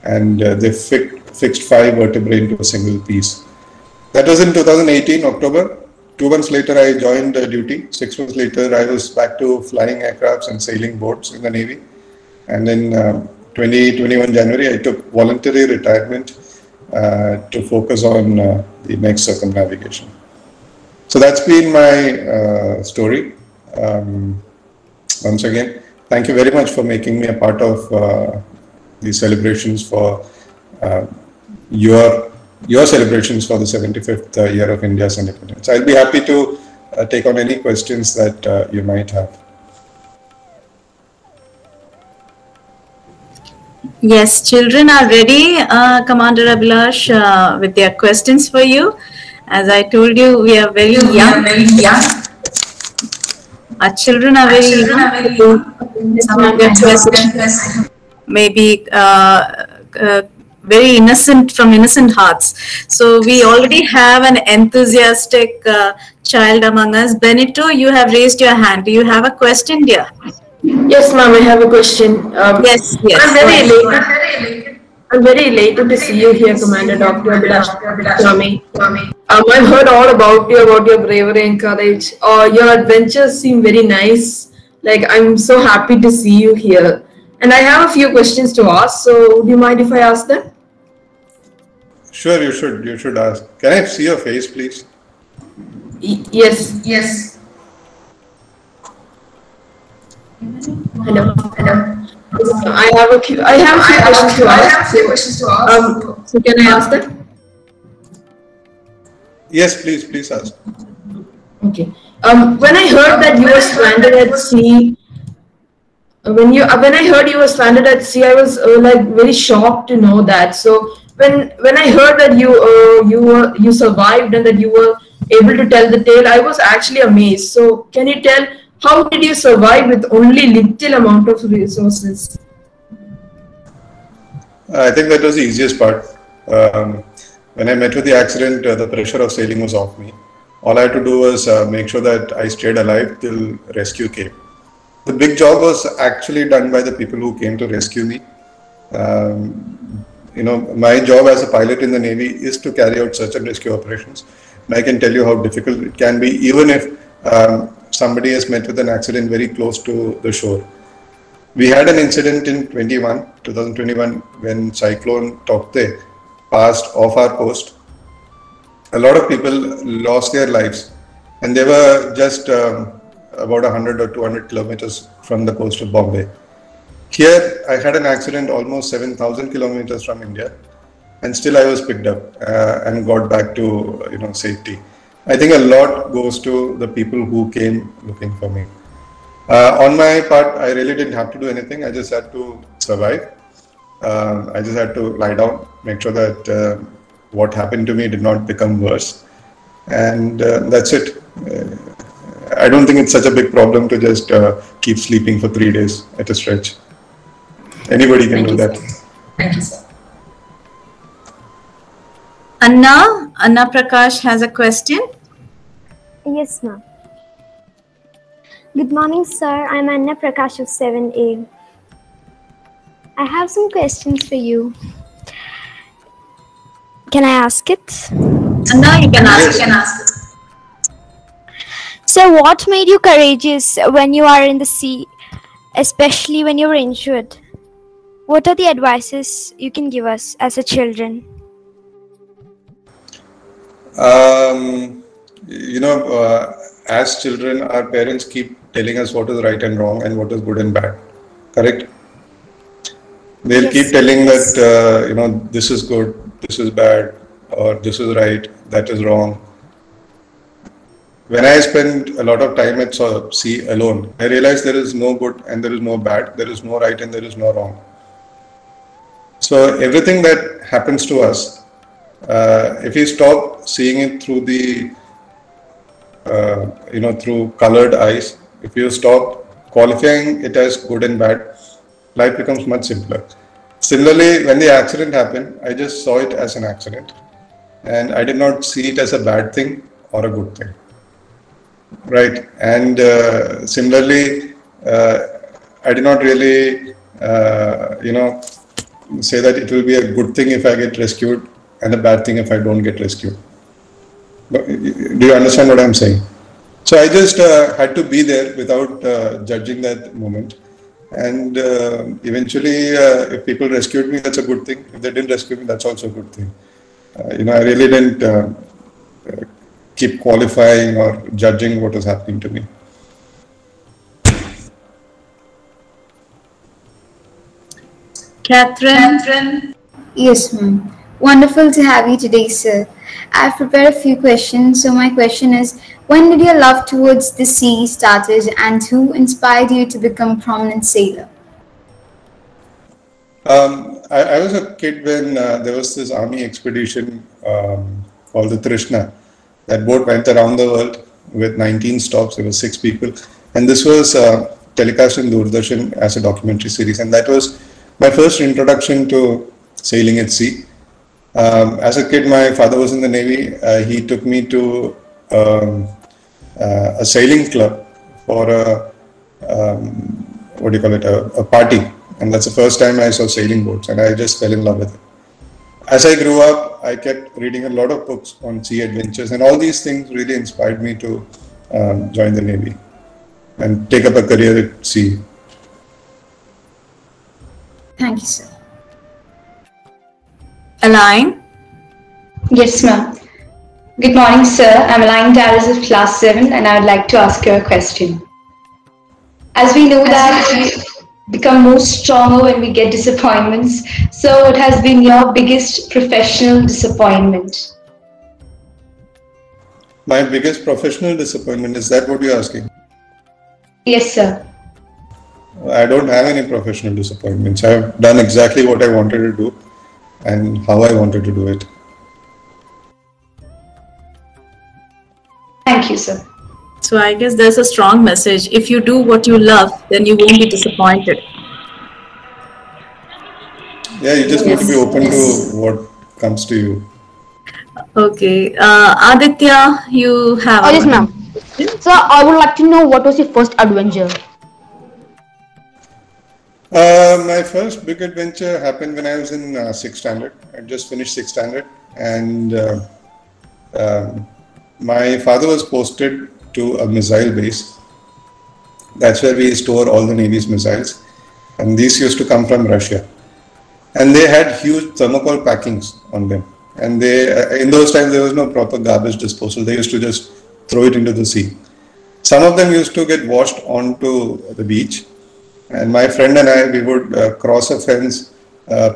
and they fixed 5 vertebrae into a single piece. That was in 2018, October. 2 months later, I joined duty. 6 months later, I was back to flying aircrafts and sailing boats in the Navy. And then 2021 January, I took voluntary retirement to focus on the next circumnavigation. So that's been my story. Once again, thank you very much for making me a part of these celebrations for your celebrations for the 75th year of India's independence. I'll be happy to take on any questions that you might have. Yes, children are ready, Commander Abhilash, with their questions for you. As I told you, we are very young. Our children are very young. Some of their questions. maybe very innocent, from innocent hearts. So we already have an enthusiastic child among us. Benito, you have raised your hand. Do you have a question, dear? Yes, ma'am, I have a question. Yes. I'm very elated to see you here, Commander Dr. Abhilash Tommy. I've heard all about your bravery and courage. Your adventures seem very nice. Like, I'm so happy to see you here. And I have a few questions to ask, so do you mind if I ask them? Sure, you should ask. Can I see your face, please? Yes. Hello. I have a few questions to ask. So can I ask them? Yes, please ask. Okay. When I heard that you were stranded at sea, when I heard you were stranded at sea, I was like very shocked to know that. So when I heard that you survived and that you were able to tell the tale, I was actually amazed. So can you tell, how did you survive with only little amount of resources? I think that was the easiest part. When I met with the accident, the pressure of sailing was off me. All I had to do was make sure that I stayed alive till rescue came. The big job was actually done by the people who came to rescue me. My job as a pilot in the Navy is to carry out search and rescue operations. And I can tell you how difficult it can be, even if somebody has met with an accident very close to the shore. We had an incident in 2021 when Cyclone Tauktae passed off our coast. A lot of people lost their lives, and they were just about 100 or 200 kilometers from the coast of Bombay. Here, I had an accident almost 7,000 kilometers from India, and still I was picked up and got back to safety. I think a lot goes to the people who came looking for me. On my part, I really didn't have to do anything. I just had to survive. I just had to lie down, make sure that what happened to me did not become worse. And that's it. I don't think it's such a big problem to just keep sleeping for 3 days at a stretch. Anybody can do that. Thank you, sir. Anna Prakash has a question. Yes, ma'am. Good morning, sir. I'm Anna Prakash of 7A. I have some questions for you. Can I ask it? Anna, you can ask it. So, what made you courageous when you are in the sea, especially when you're injured? What are the advices you can give us as a children? As children, our parents keep telling us what is right and wrong and what is good and bad. Correct? They'll keep telling that, this is good, this is bad, or this is right, that is wrong. When I spend a lot of time at sea alone, I realize there is no good and there is no bad, there is no right and there is no wrong. So everything that happens to us, if we stop seeing it through the, through colored eyes, if you stop qualifying it as good and bad, life becomes much simpler. Similarly, when the accident happened, I just saw it as an accident. And I did not see it as a bad thing or a good thing. Right. And similarly, I did not really, say that it will be a good thing if I get rescued and a bad thing if I don't get rescued. But, do you understand what I'm saying? So I just had to be there without judging that moment. And eventually, if people rescued me, that's a good thing. If they didn't rescue me, that's also a good thing. I really didn't keep qualifying or judging what was happening to me. Catherine? Yes, ma'am. Wonderful to have you today, sir. I've prepared a few questions. So my question is, when did your love towards the sea started and who inspired you to become a prominent sailor? I was a kid when there was this army expedition called the Trishna. That boat went around the world with 19 stops. There were 6 people. And this was telecast in Doordarshan as a documentary series. And that was my first introduction to sailing at sea. As a kid, my father was in the Navy. He took me to a sailing club for a party, and that's the first time I saw sailing boats, and I just fell in love with it. As I grew up, I kept reading a lot of books on sea adventures, and all these things really inspired me to join the Navy and take up a career at sea. Thank you, sir. Align? Yes, ma'am. Good morning, sir. I'm Align Darius of class 7, and I would like to ask you a question. As we know that we become more stronger when we get disappointments, so what has been your biggest professional disappointment? My biggest professional disappointment, is that what you're asking? Yes, sir. I don't have any professional disappointments. I've done exactly what I wanted to do and how I wanted to do it. Thank you, sir. So I guess there's a strong message. If you do what you love, then you won't be disappointed. Yeah, you just need to be open to what comes to you. Okay. Aditya, you have... Oh, yes, ma'am. So I would like to know, what was your first adventure? My first big adventure happened when I was in 6th standard. I just finished 6th standard, and my father was posted to a missile base. That's where we store all the Navy's missiles, and these used to come from Russia. And they had huge thermocol packings on them. And they, in those times, there was no proper garbage disposal. They used to just throw it into the sea. Some of them used to get washed onto the beach. And my friend and I, we would cross a fence,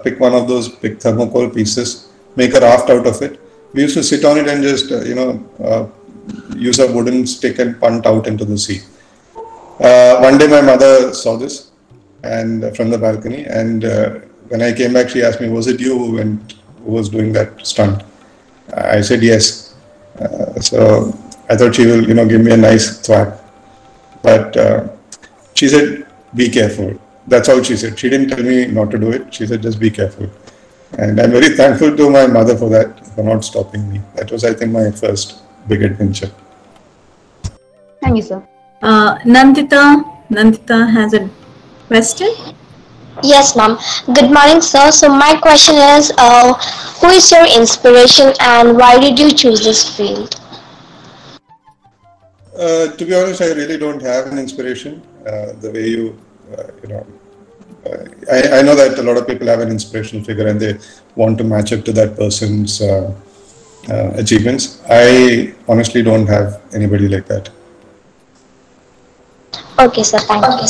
pick one of those big thermocol pieces, make a raft out of it. We used to sit on it and just, use a wooden stick and punt out into the sea. One day my mother saw this and from the balcony, and when I came back, she asked me, was it you who was doing that stunt? I said yes. So I thought she will, give me a nice thwack. But she said, be careful. That's all she said. She didn't tell me not to do it. She said, just be careful. And I'm very thankful to my mother for that, for not stopping me. That was, I think, my first big adventure. Thank you, sir. Nandita has a question. Yes, ma'am. Good morning, sir. So my question is, who is your inspiration and why did you choose this field? To be honest, I really don't have an inspiration. The way you, I know that a lot of people have an inspirational figure and they want to match up to that person's achievements. I honestly don't have anybody like that. Okay, sir. Thank you.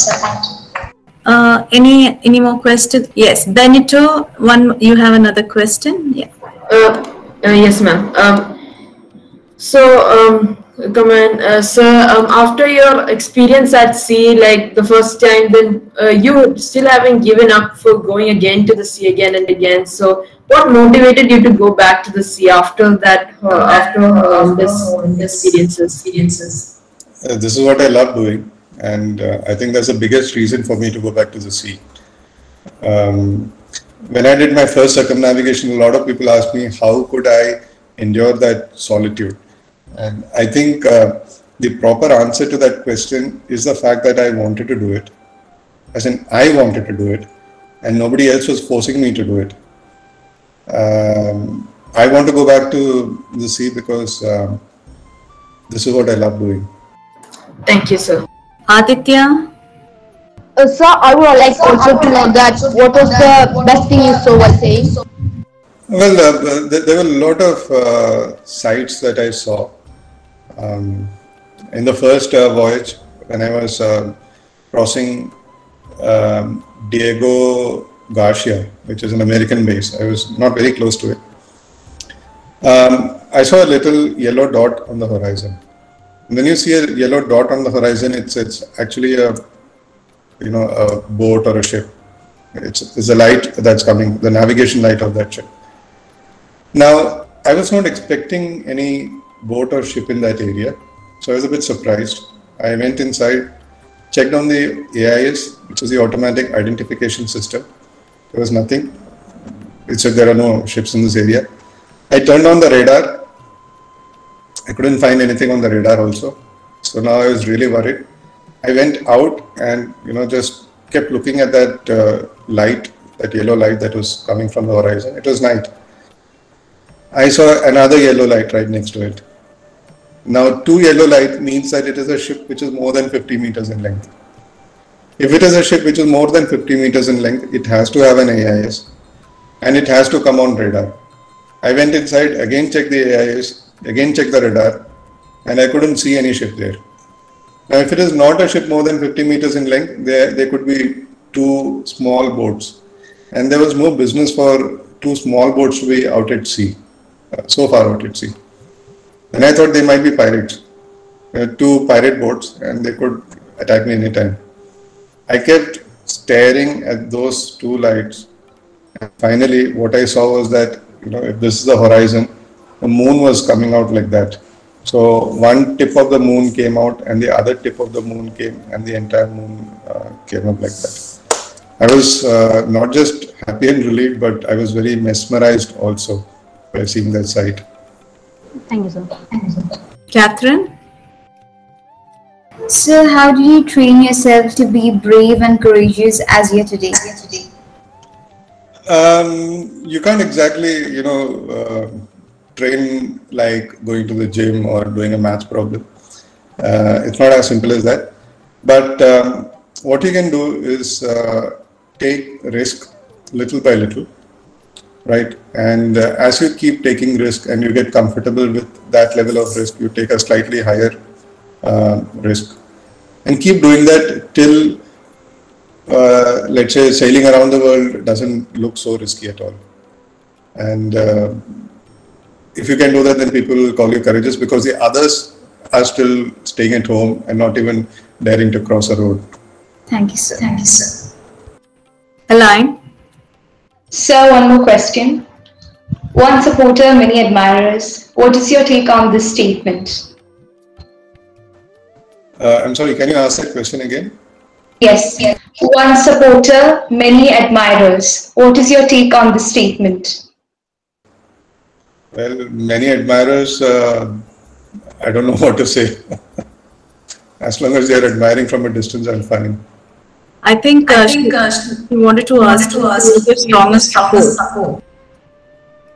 Any more questions? Yes, Benito, you have another question? Yeah. Yes, ma'am. Come on, sir, after your experience at sea, like the first time, then you still haven't given up for going again to the sea again and again. So what motivated you to go back to the sea after that, this experiences? This is what I love doing, and I think that's the biggest reason for me to go back to the sea. When I did my first circumnavigation, a lot of people asked me, how could I endure that solitude? And I think the proper answer to that question is the fact that I wanted to do it. As in, I wanted to do it, and nobody else was forcing me to do it. I want to go back to the sea because this is what I love doing. Thank you, sir. Aditya? Sir, I would like also to know that what was the best thing you saw while sailing? Well, there were a lot of sights that I saw. In the first voyage, when I was crossing Diego Garcia, which is an American base, I was not very close to it. I saw a little yellow dot on the horizon. When you see a yellow dot on the horizon, it's actually a boat or a ship. It's a light that's coming, the navigation light of that ship. Now, I was not expecting any boat or ship in that area, so I was a bit surprised. I went inside, checked on the AIS, which is the automatic identification system, There was nothing. It said there are no ships in this area. I turned on the radar. I couldn't find anything on the radar also. So now I was really worried. I went out and, just kept looking at that light, that yellow light that was coming from the horizon. It was night. I saw another yellow light right next to it. Now, 2 yellow light means that it is a ship which is more than 50 meters in length. If it is a ship which is more than 50 meters in length, it has to have an AIS and it has to come on radar. I went inside, again checked the AIS, again checked the radar, and I couldn't see any ship there. Now, if it is not a ship more than 50 meters in length, there could be 2 small boats. And there was no business for 2 small boats to be out at sea, so far out at sea. And I thought they might be pirates. 2 pirate boats, and they could attack me anytime. I kept staring at those 2 lights. And finally, what I saw was that, if this is the horizon, the moon was coming out like that. So one tip of the moon came out and the other tip of the moon came, and the entire moon came up like that. I was not just happy and relieved, but I was very mesmerized also by seeing that sight. Thank you, sir. Catherine? Sir, how did you train yourself to be brave and courageous as you are today? You can't exactly, train like going to the gym or doing a maths problem. It's not as simple as that. But what you can do is take risk little by little, right? And as you keep taking risk and you get comfortable with that level of risk, you take a slightly higher risk. And keep doing that till, let's say, sailing around the world doesn't look so risky at all. And if you can do that, then people will call you courageous, because the others are still staying at home and not even daring to cross a road. Thank you, sir. Thank you, sir. Align. Sir, one more question. One supporter, many admirers. What is your take on this statement? I'm sorry, can you ask that question again? Yes. One supporter, many admirers. What is your take on this statement? Well, many admirers, I don't know what to say. As long as they are admiring from a distance, I'm fine. I think she wanted to ask who is the strongest support.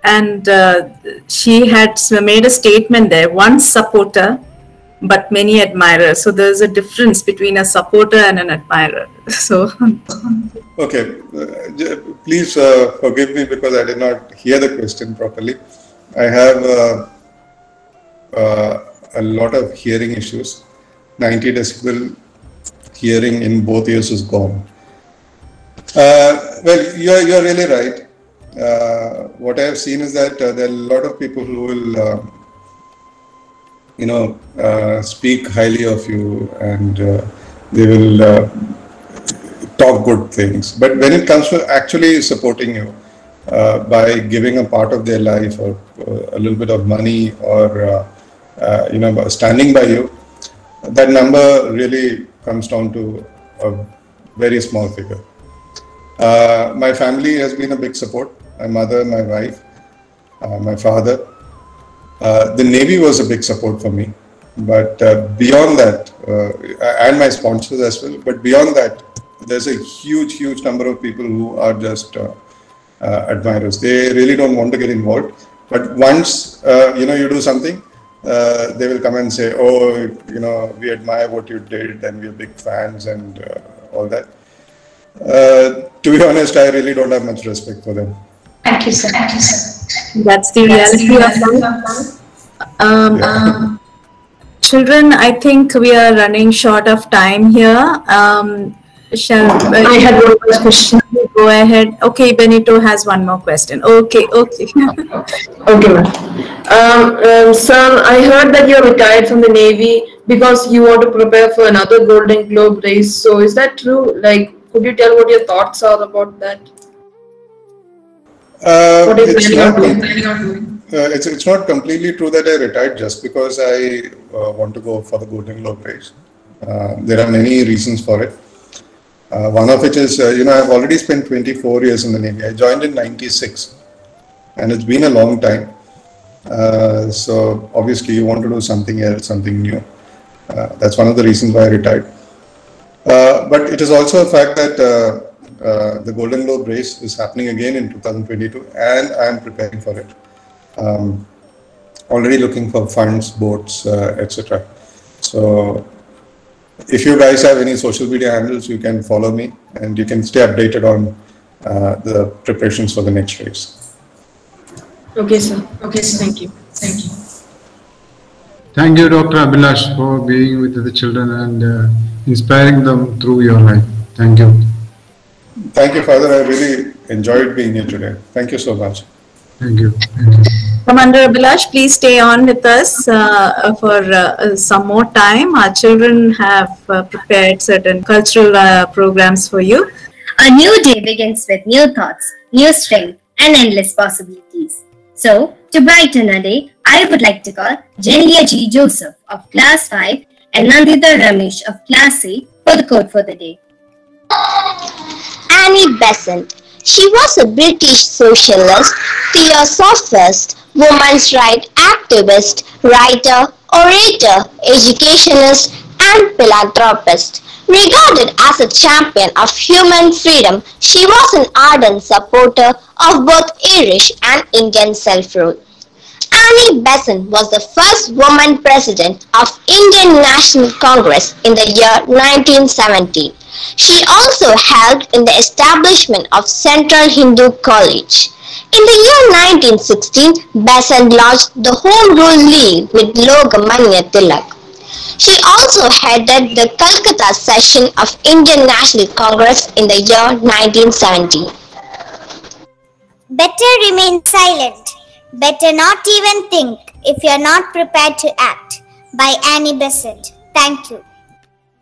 And she had made a statement there, one supporter, but many admirers. So there's a difference between a supporter and an admirer. So okay, please forgive me because I did not hear the question properly. I have a lot of hearing issues. 90 decibel hearing in both ears is gone. Well, you're really right. What I have seen is that there are a lot of people who will speak highly of you, and they will talk good things. But when it comes to actually supporting you by giving a part of their life or a little bit of money or standing by you, that number really comes down to a very small figure. My family has been a big support. My mother, my wife, my father. The Navy was a big support for me, but beyond that, and my sponsors as well, but beyond that, there's a huge number of people who are just admirers. They really don't want to get involved, but once you do something, they will come and say, oh, we admire what you did and we're big fans and all that. To be honest, I really don't have much respect for them. Thank you, sir. Thank you, sir. That's the reality of life. Children, I think we are running short of time here. I had one more question. Go ahead. Okay, Benito has one more question. Okay. Okay, ma'am. Sir, I heard that you're retired from the Navy because you want to prepare for another Golden Globe race. So is that true? Like, could you tell what your thoughts are about that? It's not completely true that I retired just because I want to go for the Golden Globe race. There are many reasons for it. One of which is, I've already spent 24 years in the Navy. I joined in '96, and it's been a long time. So obviously you want to do something else, something new. That's one of the reasons why I retired. But it is also a fact that the Golden Globe race is happening again in 2022, and I am preparing for it. Already looking for funds, boats, etc. So if you guys have any social media handles, you can follow me and you can stay updated on the preparations for the next race. Okay, sir. Okay, sir. Thank you. Thank you. Thank you, Dr. Abhilash, for being with the children and inspiring them through your life. Thank you. Thank you, Father. I really enjoyed being here today. Thank you so much. Thank you. Thank you. Commander Abhilash, please stay on with us for some more time. Our children have prepared certain cultural programs for you. A new day begins with new thoughts, new strength, and endless possibilities. So, to brighten a day, I would like to call Jenia G. Joseph of Class 5 and Nandita Ramesh of Class 8 for the quote for the day. Annie Besant. She was a British socialist, theosophist, women's rights activist, writer, orator, educationist, and philanthropist. Regarded as a champion of human freedom, she was an ardent supporter of both Irish and Indian self-rule. Annie Besant was the first woman president of Indian National Congress in the year 1917. She also helped in the establishment of Central Hindu College. In the year 1916, Besant launched the Home Rule League with Lokmanya Tilak. She also headed the Calcutta session of Indian National Congress in the year 1970. Better remain silent. Better not even think if you are not prepared to act. By Annie Besant. Thank you.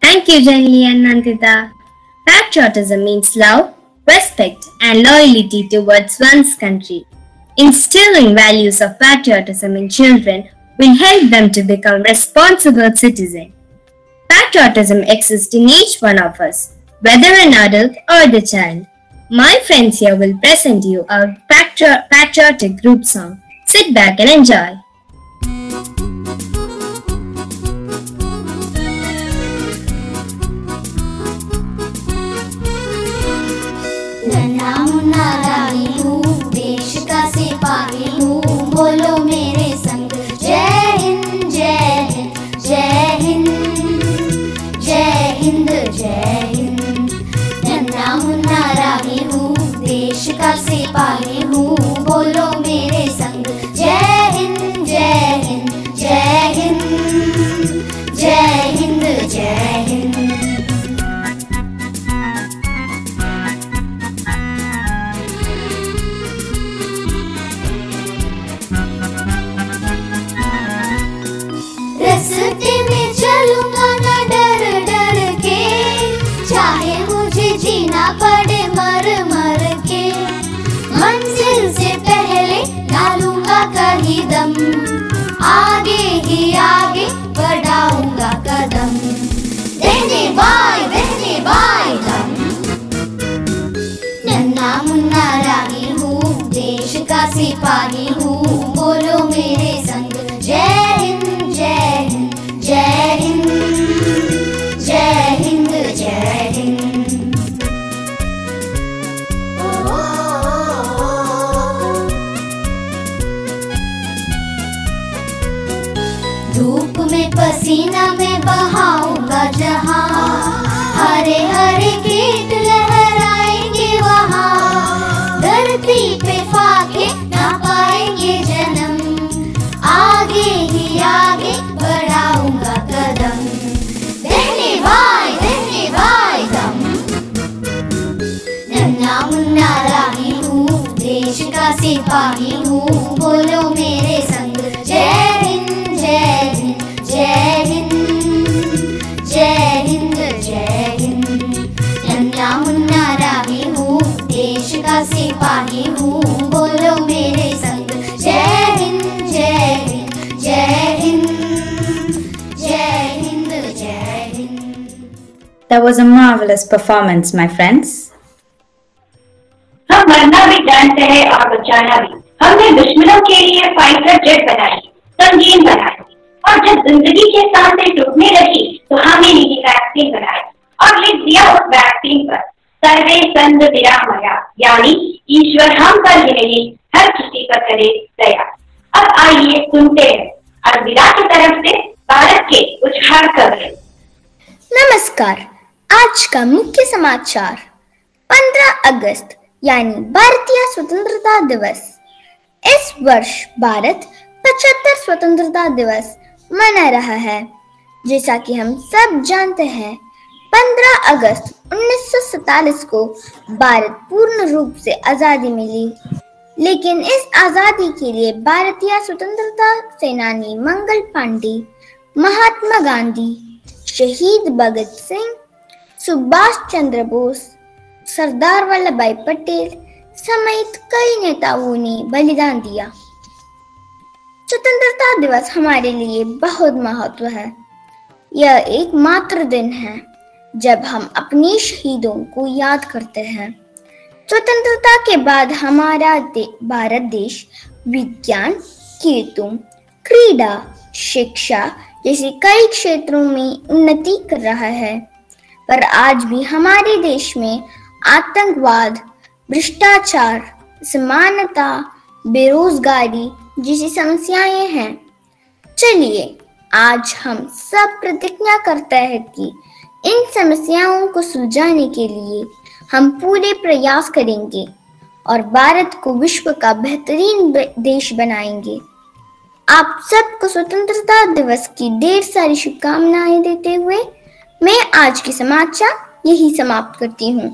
Thank you, Jenny and Nandita. Patriotism means love, respect, and loyalty towards one's country. Instilling values of patriotism in children will help them to become responsible citizens. Patriotism exists in each one of us, whether an adult or the child. My friends here will present you our patriotic group song. Sit back and enjoy. नन्हा मुन्ना रानी हूँ, देश का सिपाही हूँ, बोलो मेरे संग जय हिंद जय हिंद जय हिंद जय हिंद जय हिंद। नन्हा मुन्ना रानी हूँ, देश का सिपाही हूँ, बोलो मेरे संग जय हिंद जय हिंद जय हिंद जय हिंद जय हिंद। रास्ते में चलूंगा ना डर डर के, चाहे मुझे जीना पड़े मर मर के। मंजिल से पहले डालूंगा कहीं दम, आगे ही आगे बढ़ाऊंगा कदम। देने बाय दम। नन्हा मुन्ना रानी हूँ, देश का सिपाही हूँ, बोलो मेरे संग जय हिंद जय हिंद जय हिंद जय हिंद जय हिंद। धूप में पसीना में बहाऊंगा जहां, हरे हरे खेत लहराएंगे वहां। धरती पे फाके ना पाएंगे जन्म, आगे ही आगे बढ़ाऊंगा कदम। देने बाय दम। नन्हा मुन्ना रानी हूँ, देश का सिपाही हूँ, बोलो मेरे संग जय हिंद जय हिंद जय हिंद जय हिंद जय हिंद। नन्हा मुन्ना रानी हूँ, देश का सिपाही हूँ, बोलो मेरे संग जय हिंद जय हिंद जय हिंद जय हिंद जय Hind. That was a marvelous performance, my friends. हम मरना भी जानते हैं और बचाना भी। हमने दुश्मनों के लिए फाइटर जेट बनाई, संगीन बनाई, और जब जिंदगी के सामने टूटने लगी तो हमने निजी वैक्सीन बनाई और लिख दिया उस वैक्सीन पर सर्वे संध विरामया, यानी ईश्वर हम पर ही नहीं हर किसी पर करे दया। अब आइए सुनते हैं अलविदा की तरफ से भारत के उछाल खबरें। नमस्कार, आज का मुख्य समाचार। 15 अगस्त यानी भारतीय स्वतंत्रता दिवस। इस वर्ष भारत 75 स्वतंत्रता दिवस मना रहा है। जैसा कि हम सब जानते हैं, 15 अगस्त 1947 को भारत पूर्ण रूप से आजादी मिली। लेकिन इस आजादी के लिए भारतीय स्वतंत्रता सेनानी मंगल पांडे, महात्मा गांधी, शहीद भगत सिंह, सुभाष चंद्र बोस, सरदार वल्लभ भाई पटेल समेत कई नेताओं ने बलिदान दिया। स्वतंत्रता दिवस हमारे लिए बहुत महत्व है। यह एक मात्र दिन है जब हम अपने शहीदों को याद करते हैं। स्वतंत्रता के बाद हमारा भारत देश विज्ञान, खेतों, क्रीड़ा, शिक्षा जैसे कई क्षेत्रों में उन्नति कर रहा है, पर आज भी हमारे देश में आतंकवाद, भ्रष्टाचार, समानता, बेरोजगारी जैसी समस्याएं हैं। चलिए आज हम सब प्रतिज्ञा करते हैं कि इन समस्याओं को सुलझाने के लिए हम पूरे प्रयास करेंगे और भारत को विश्व का बेहतरीन देश बनाएंगे। आप सबको स्वतंत्रता दिवस की ढेर सारी शुभकामनाएं देते हुए मैं आज के समाचार यही समाप्त करती हूँ।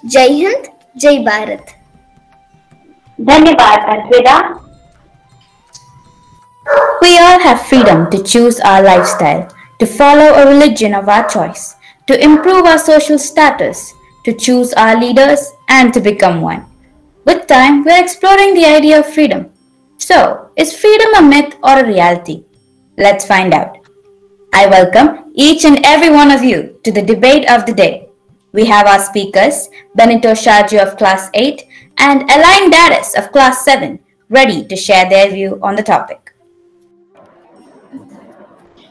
जय हिंद, जय भारत। धन्यवाद अलविदा। We all have freedom to choose our lifestyle, to follow a religion of our choice, to improve our social status, to choose our leaders, and to become one. With time, we are exploring the idea of freedom. So, is freedom a myth or a reality? Let's find out. I welcome each and every one of you to the debate of the day. We have our speakers, Benito Shaju of Class 8 and Elaine Daris of Class 7, ready to share their view on the topic.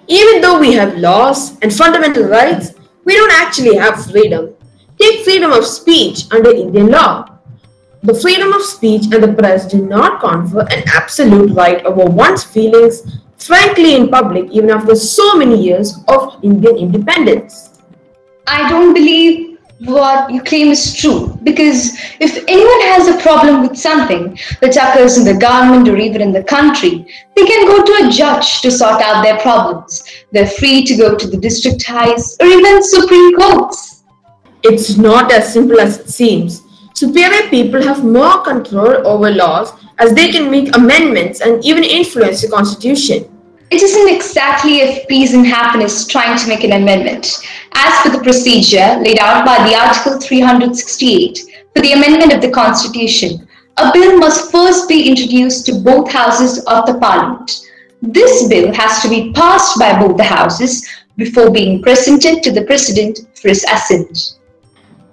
Even though we have laws and fundamental rights, we don't actually have freedom. Take freedom of speech under Indian law. The freedom of speech and the press do not confer an absolute right over one's feelings frankly in public even after so many years of Indian independence. I don't believe what you claim is true, because if anyone has a problem with something that occurs in the government or even in the country, they can go to a judge to sort out their problems. They're free to go to the district highs or even Supreme Courts. It's not as simple as it seems. Superior people have more control over laws as they can make amendments and even influence the constitution. It isn't exactly of peace and happiness trying to make an amendment. As per the procedure laid out by the Article 368 for the amendment of the Constitution, a bill must first be introduced to both houses of the Parliament. This bill has to be passed by both the houses before being presented to the President for his assent.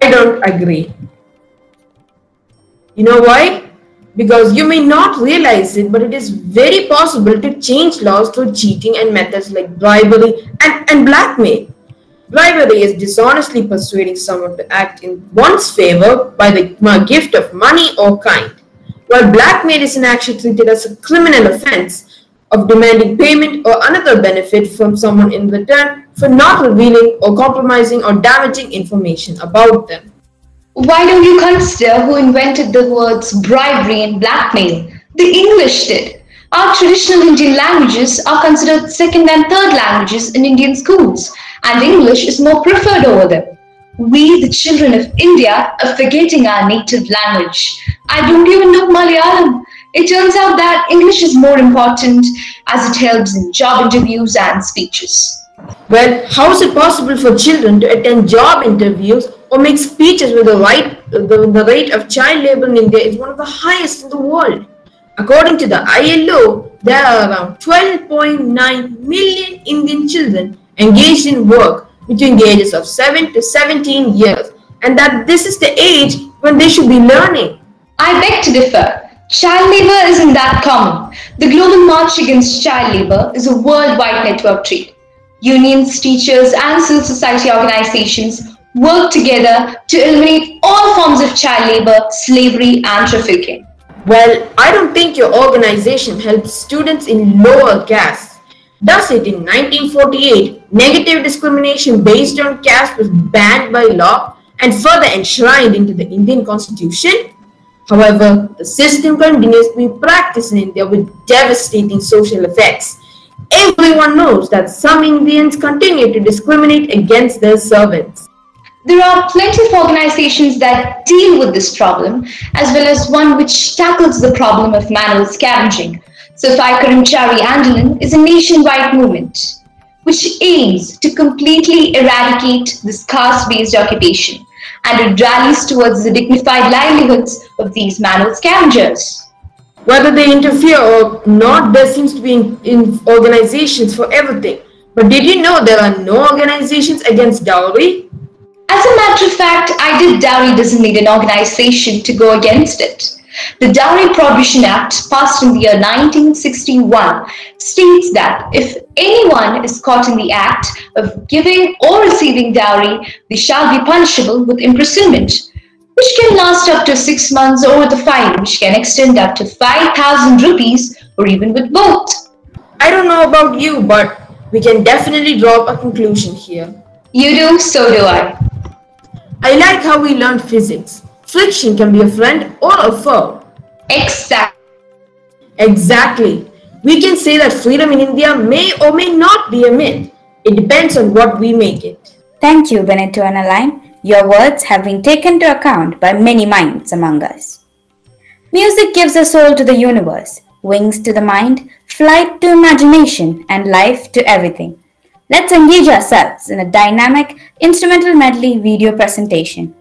I don't agree. You know why? Because you may not realize it, but it is very possible to change laws through cheating and methods like bribery and blackmail. Bribery is dishonestly persuading someone to act in one's favor by the gift of money or kind, while blackmail is actually treated as a criminal offense of demanding payment or another benefit from someone in return for not revealing or compromising or damaging information about them. Why don't you consider who invented the words bribery and blackmail? The English did. Our traditional Indian languages are considered second and third languages in Indian schools, and English is more preferred over them. We, the children of India, are forgetting our native language. I don't even know Malayalam. It turns out that English is more important as it helps in job interviews and speeches. Well, how is it possible for children to attend job interviews or make speeches when the rate of child labor in India is one of the highest in the world? According to the ILO, there are around 12.9 million Indian children engaged in work between the ages of 7 to 17 years, and that this is the age when they should be learning. I beg to differ. Child labor isn't that common. The Global March Against Child Labor is a worldwide network trade. Unions, teachers, and civil society organizations work together to eliminate all forms of child labor, slavery, and trafficking. Well, I don't think your organization helps students in lower castes. Does it? In 1948, negative discrimination based on caste was banned by law and further enshrined into the Indian Constitution. However, the system continues to be practiced in India with devastating social effects. Everyone knows that some Indians continue to discriminate against their servants. There are plenty of organizations that deal with this problem, as well as one which tackles the problem of manual scavenging. Safai Karamchari Andolan is a nationwide movement which aims to completely eradicate this caste-based occupation, and it rallies towards the dignified livelihoods of these manual scavengers. Whether they interfere or not, there seems to be in organizations for everything. But did you know there are no organizations against dowry? As a matter of fact, I Did Dowry doesn't need an organization to go against it. The Dowry Prohibition Act, passed in the year 1961, states that if anyone is caught in the act of giving or receiving dowry, they shall be punishable with imprisonment, which can last up to 6 months, or with a fine, which can extend up to 5,000 rupees, or even with both. I don't know about you, but we can definitely draw up a conclusion here. You do, so do I. I like how we learned physics. Friction can be a friend or a foe. Exactly. We can say that freedom in India may or may not be a myth. It depends on what we make it. Thank you, Benito and Aline. Your words have been taken to account by many minds among us. Music gives a soul to the universe, wings to the mind, flight to imagination, and life to everything. Let's engage ourselves in a dynamic instrumental medley video presentation.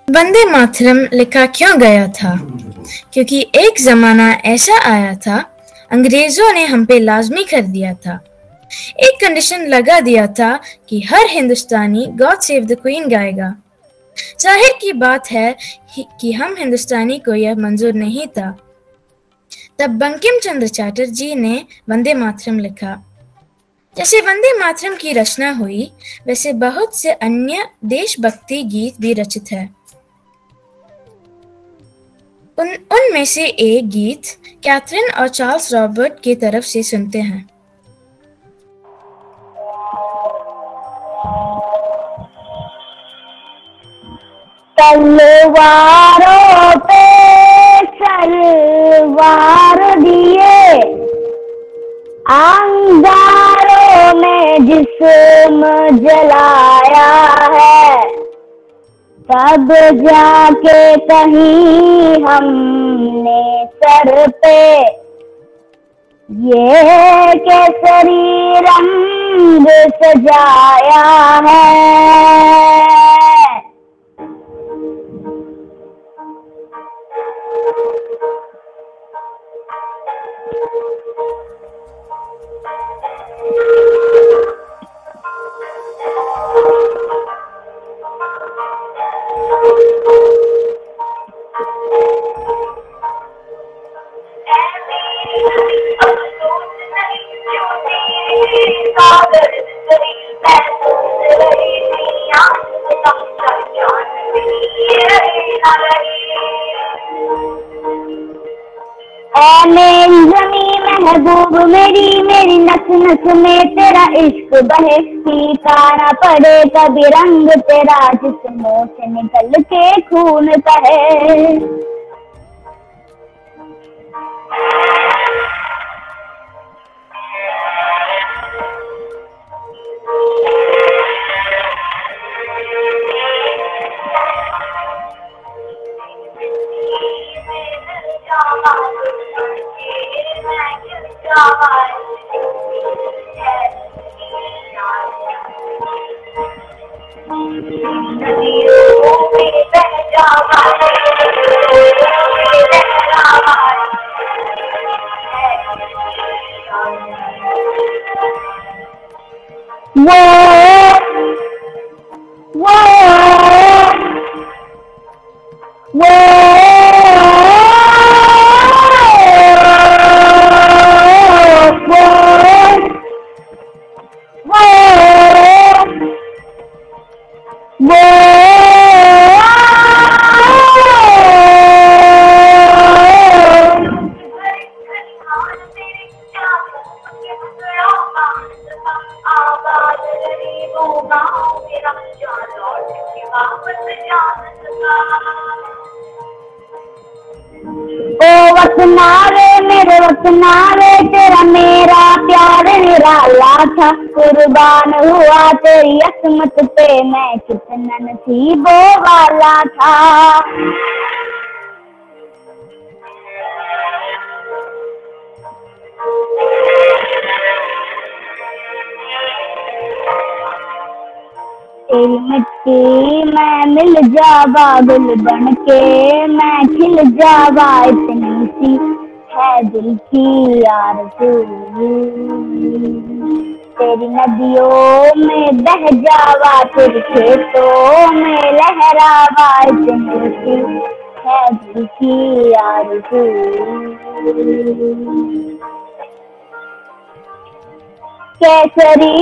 Vande Mataram लिखा क्यों गया था? क्योंकि एक जमाना ऐसा आया था, अंग्रेजों ने हम पे लाजमी कर दिया था, एक कंडीशन लगा दिया था कि हर हिंदुस्तानी गॉड सेव द क्वीन गाएगा। जाहिर की बात है कि हम हिंदुस्तानी को यह मंजूर नहीं था। तब बंकिम चंद्र चटर्जी ने वंदे मातरम लिखा। जैसे वंदे मातरम की रचना हुई, वैसे बहुत से अन्य देशभक्ति गीत भी रचित है। उनमें से एक गीत कैथरीन और चार्ल्स रॉबर्ट की तरफ से सुनते हैं। तलवारों पे सलवार दिए, अंगारों में जिस्म जलाया है, तब जाके कहीं हमने सर पे ये केसरी रंग सजाया है। ऐ मेरी ज़मीं महबूब मेरी, मेरी नस नस में तेरा इश्क बहे, फीका ना पड़े कभी रंग तेरा, जिस्मों से निकल के खून बहे। था, कुर्बान हुआ तेरी असमत पे, मैं कितना नसीबों वाला था। तेरी मिट्टी मैं मिल जावा, गुल बन के मैं खिल जावा, इतनी सी है दिल की आरज़ू। तेरी नदियों में बह जावा, तेरे खेतों में लहरावा, इतनी सी है दिल की आरज़ू। केसरी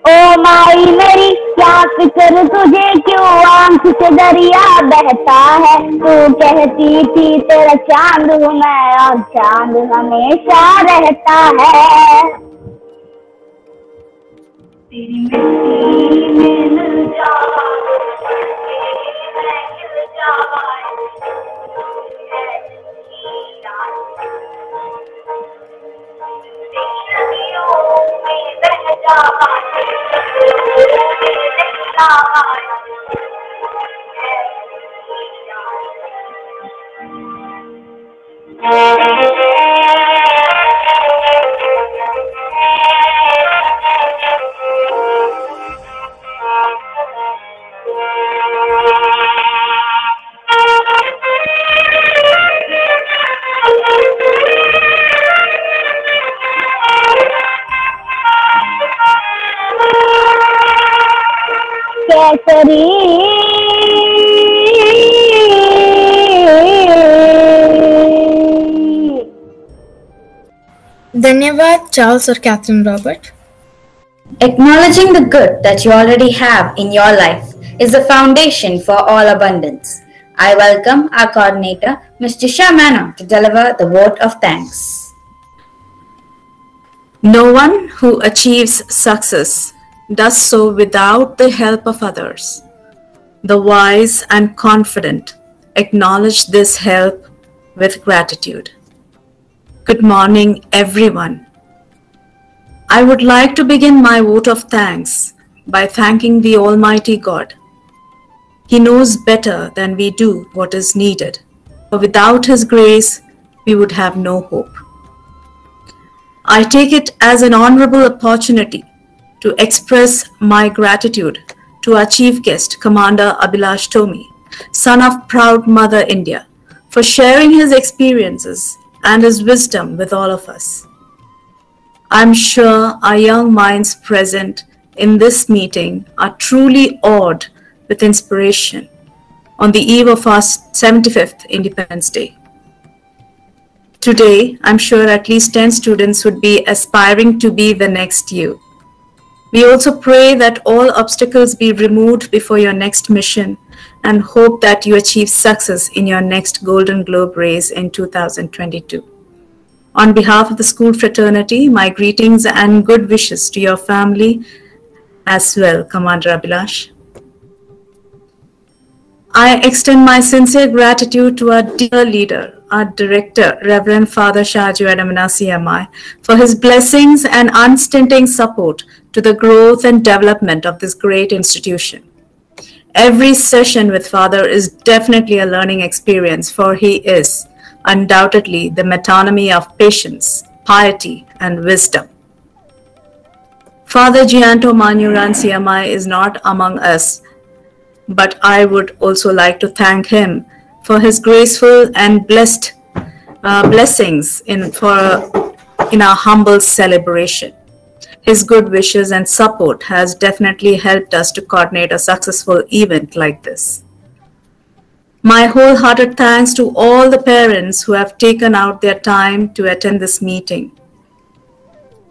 ओ माई मेरी क्या फिक्र तुझे, क्यों आंख से दरिया बहता है। तू कहती थी तेरा चांद हूँ मैं, और चांद हमेशा रहता है। तेरी मिट्टी में मिल जावा, केसरी धन्यवाद चार्ल्स और Catherine Robert. Acknowledging the good that you already have in your life is the foundation for all abundance. I welcome our coordinator, Ms. Jisha Menon, to deliver the vote of thanks. No one who achieves success does so without the help of others. The wise and confident acknowledge this help with gratitude. Good morning, everyone. I would like to begin my vote of thanks by thanking the Almighty God. He knows better than we do what is needed, for without His grace, we would have no hope. I take it as an honorable opportunity to express my gratitude to our Chief Guest, Commander Abhilash Tomi, son of proud Mother India, for sharing his experiences and his wisdom with all of us. I'm sure our young minds present in this meeting are truly awed with inspiration on the eve of our 75th Independence Day. Today, I'm sure at least 10 students would be aspiring to be the next you. We also pray that all obstacles be removed before your next mission and hope that you achieve success in your next Golden Globe race in 2022. On behalf of the school fraternity, my greetings and good wishes to your family as well, Commander Abhilash. I extend my sincere gratitude to our dear leader, our director, Reverend Father Shaju Adamana CMI, for his blessings and unstinting support to the growth and development of this great institution. Every session with Father is definitely a learning experience, for he is undoubtedly the metonymy of patience, piety, and wisdom. Father Gianto Manyuran CMI is not among us, but I would also like to thank him for his graceful and blessed blessings in our humble celebration. His good wishes and support has definitely helped us to coordinate a successful event like this. My wholehearted thanks to all the parents who have taken out their time to attend this meeting.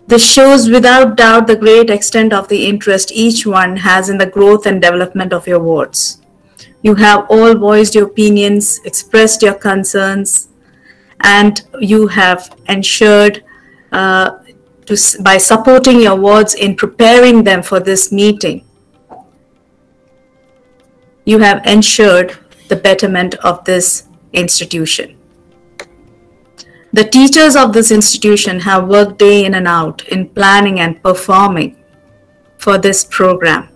This shows without doubt the great extent of the interest each one has in the growth and development of your wards. You have all voiced your opinions, expressed your concerns, and you have ensured by supporting your wards in preparing them for this meeting, you have ensured the betterment of this institution. The teachers of this institution have worked day in and out in planning and performing for this program,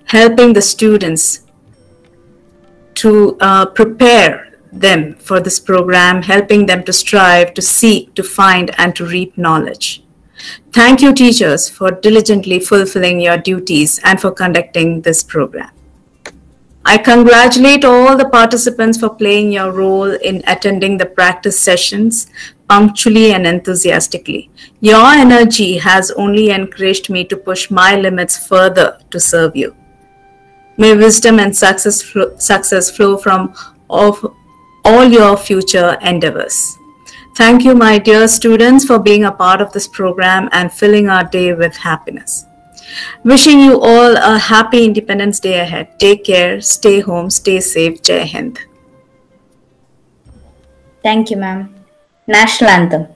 helping the students to prepare them for this program, helping them to strive, to seek, to find, and to reap knowledge. Thank you, teachers, for diligently fulfilling your duties and for conducting this program. I congratulate all the participants for playing your role in attending the practice sessions punctually and enthusiastically. Your energy has only encouraged me to push my limits further to serve you. May wisdom and success flow from all your future endeavors. Thank you, my dear students, for being a part of this program and filling our day with happiness. Wishing you all a happy Independence Day ahead. Take care, stay home, stay safe. Jai Hind. Thank you, ma'am. National Anthem.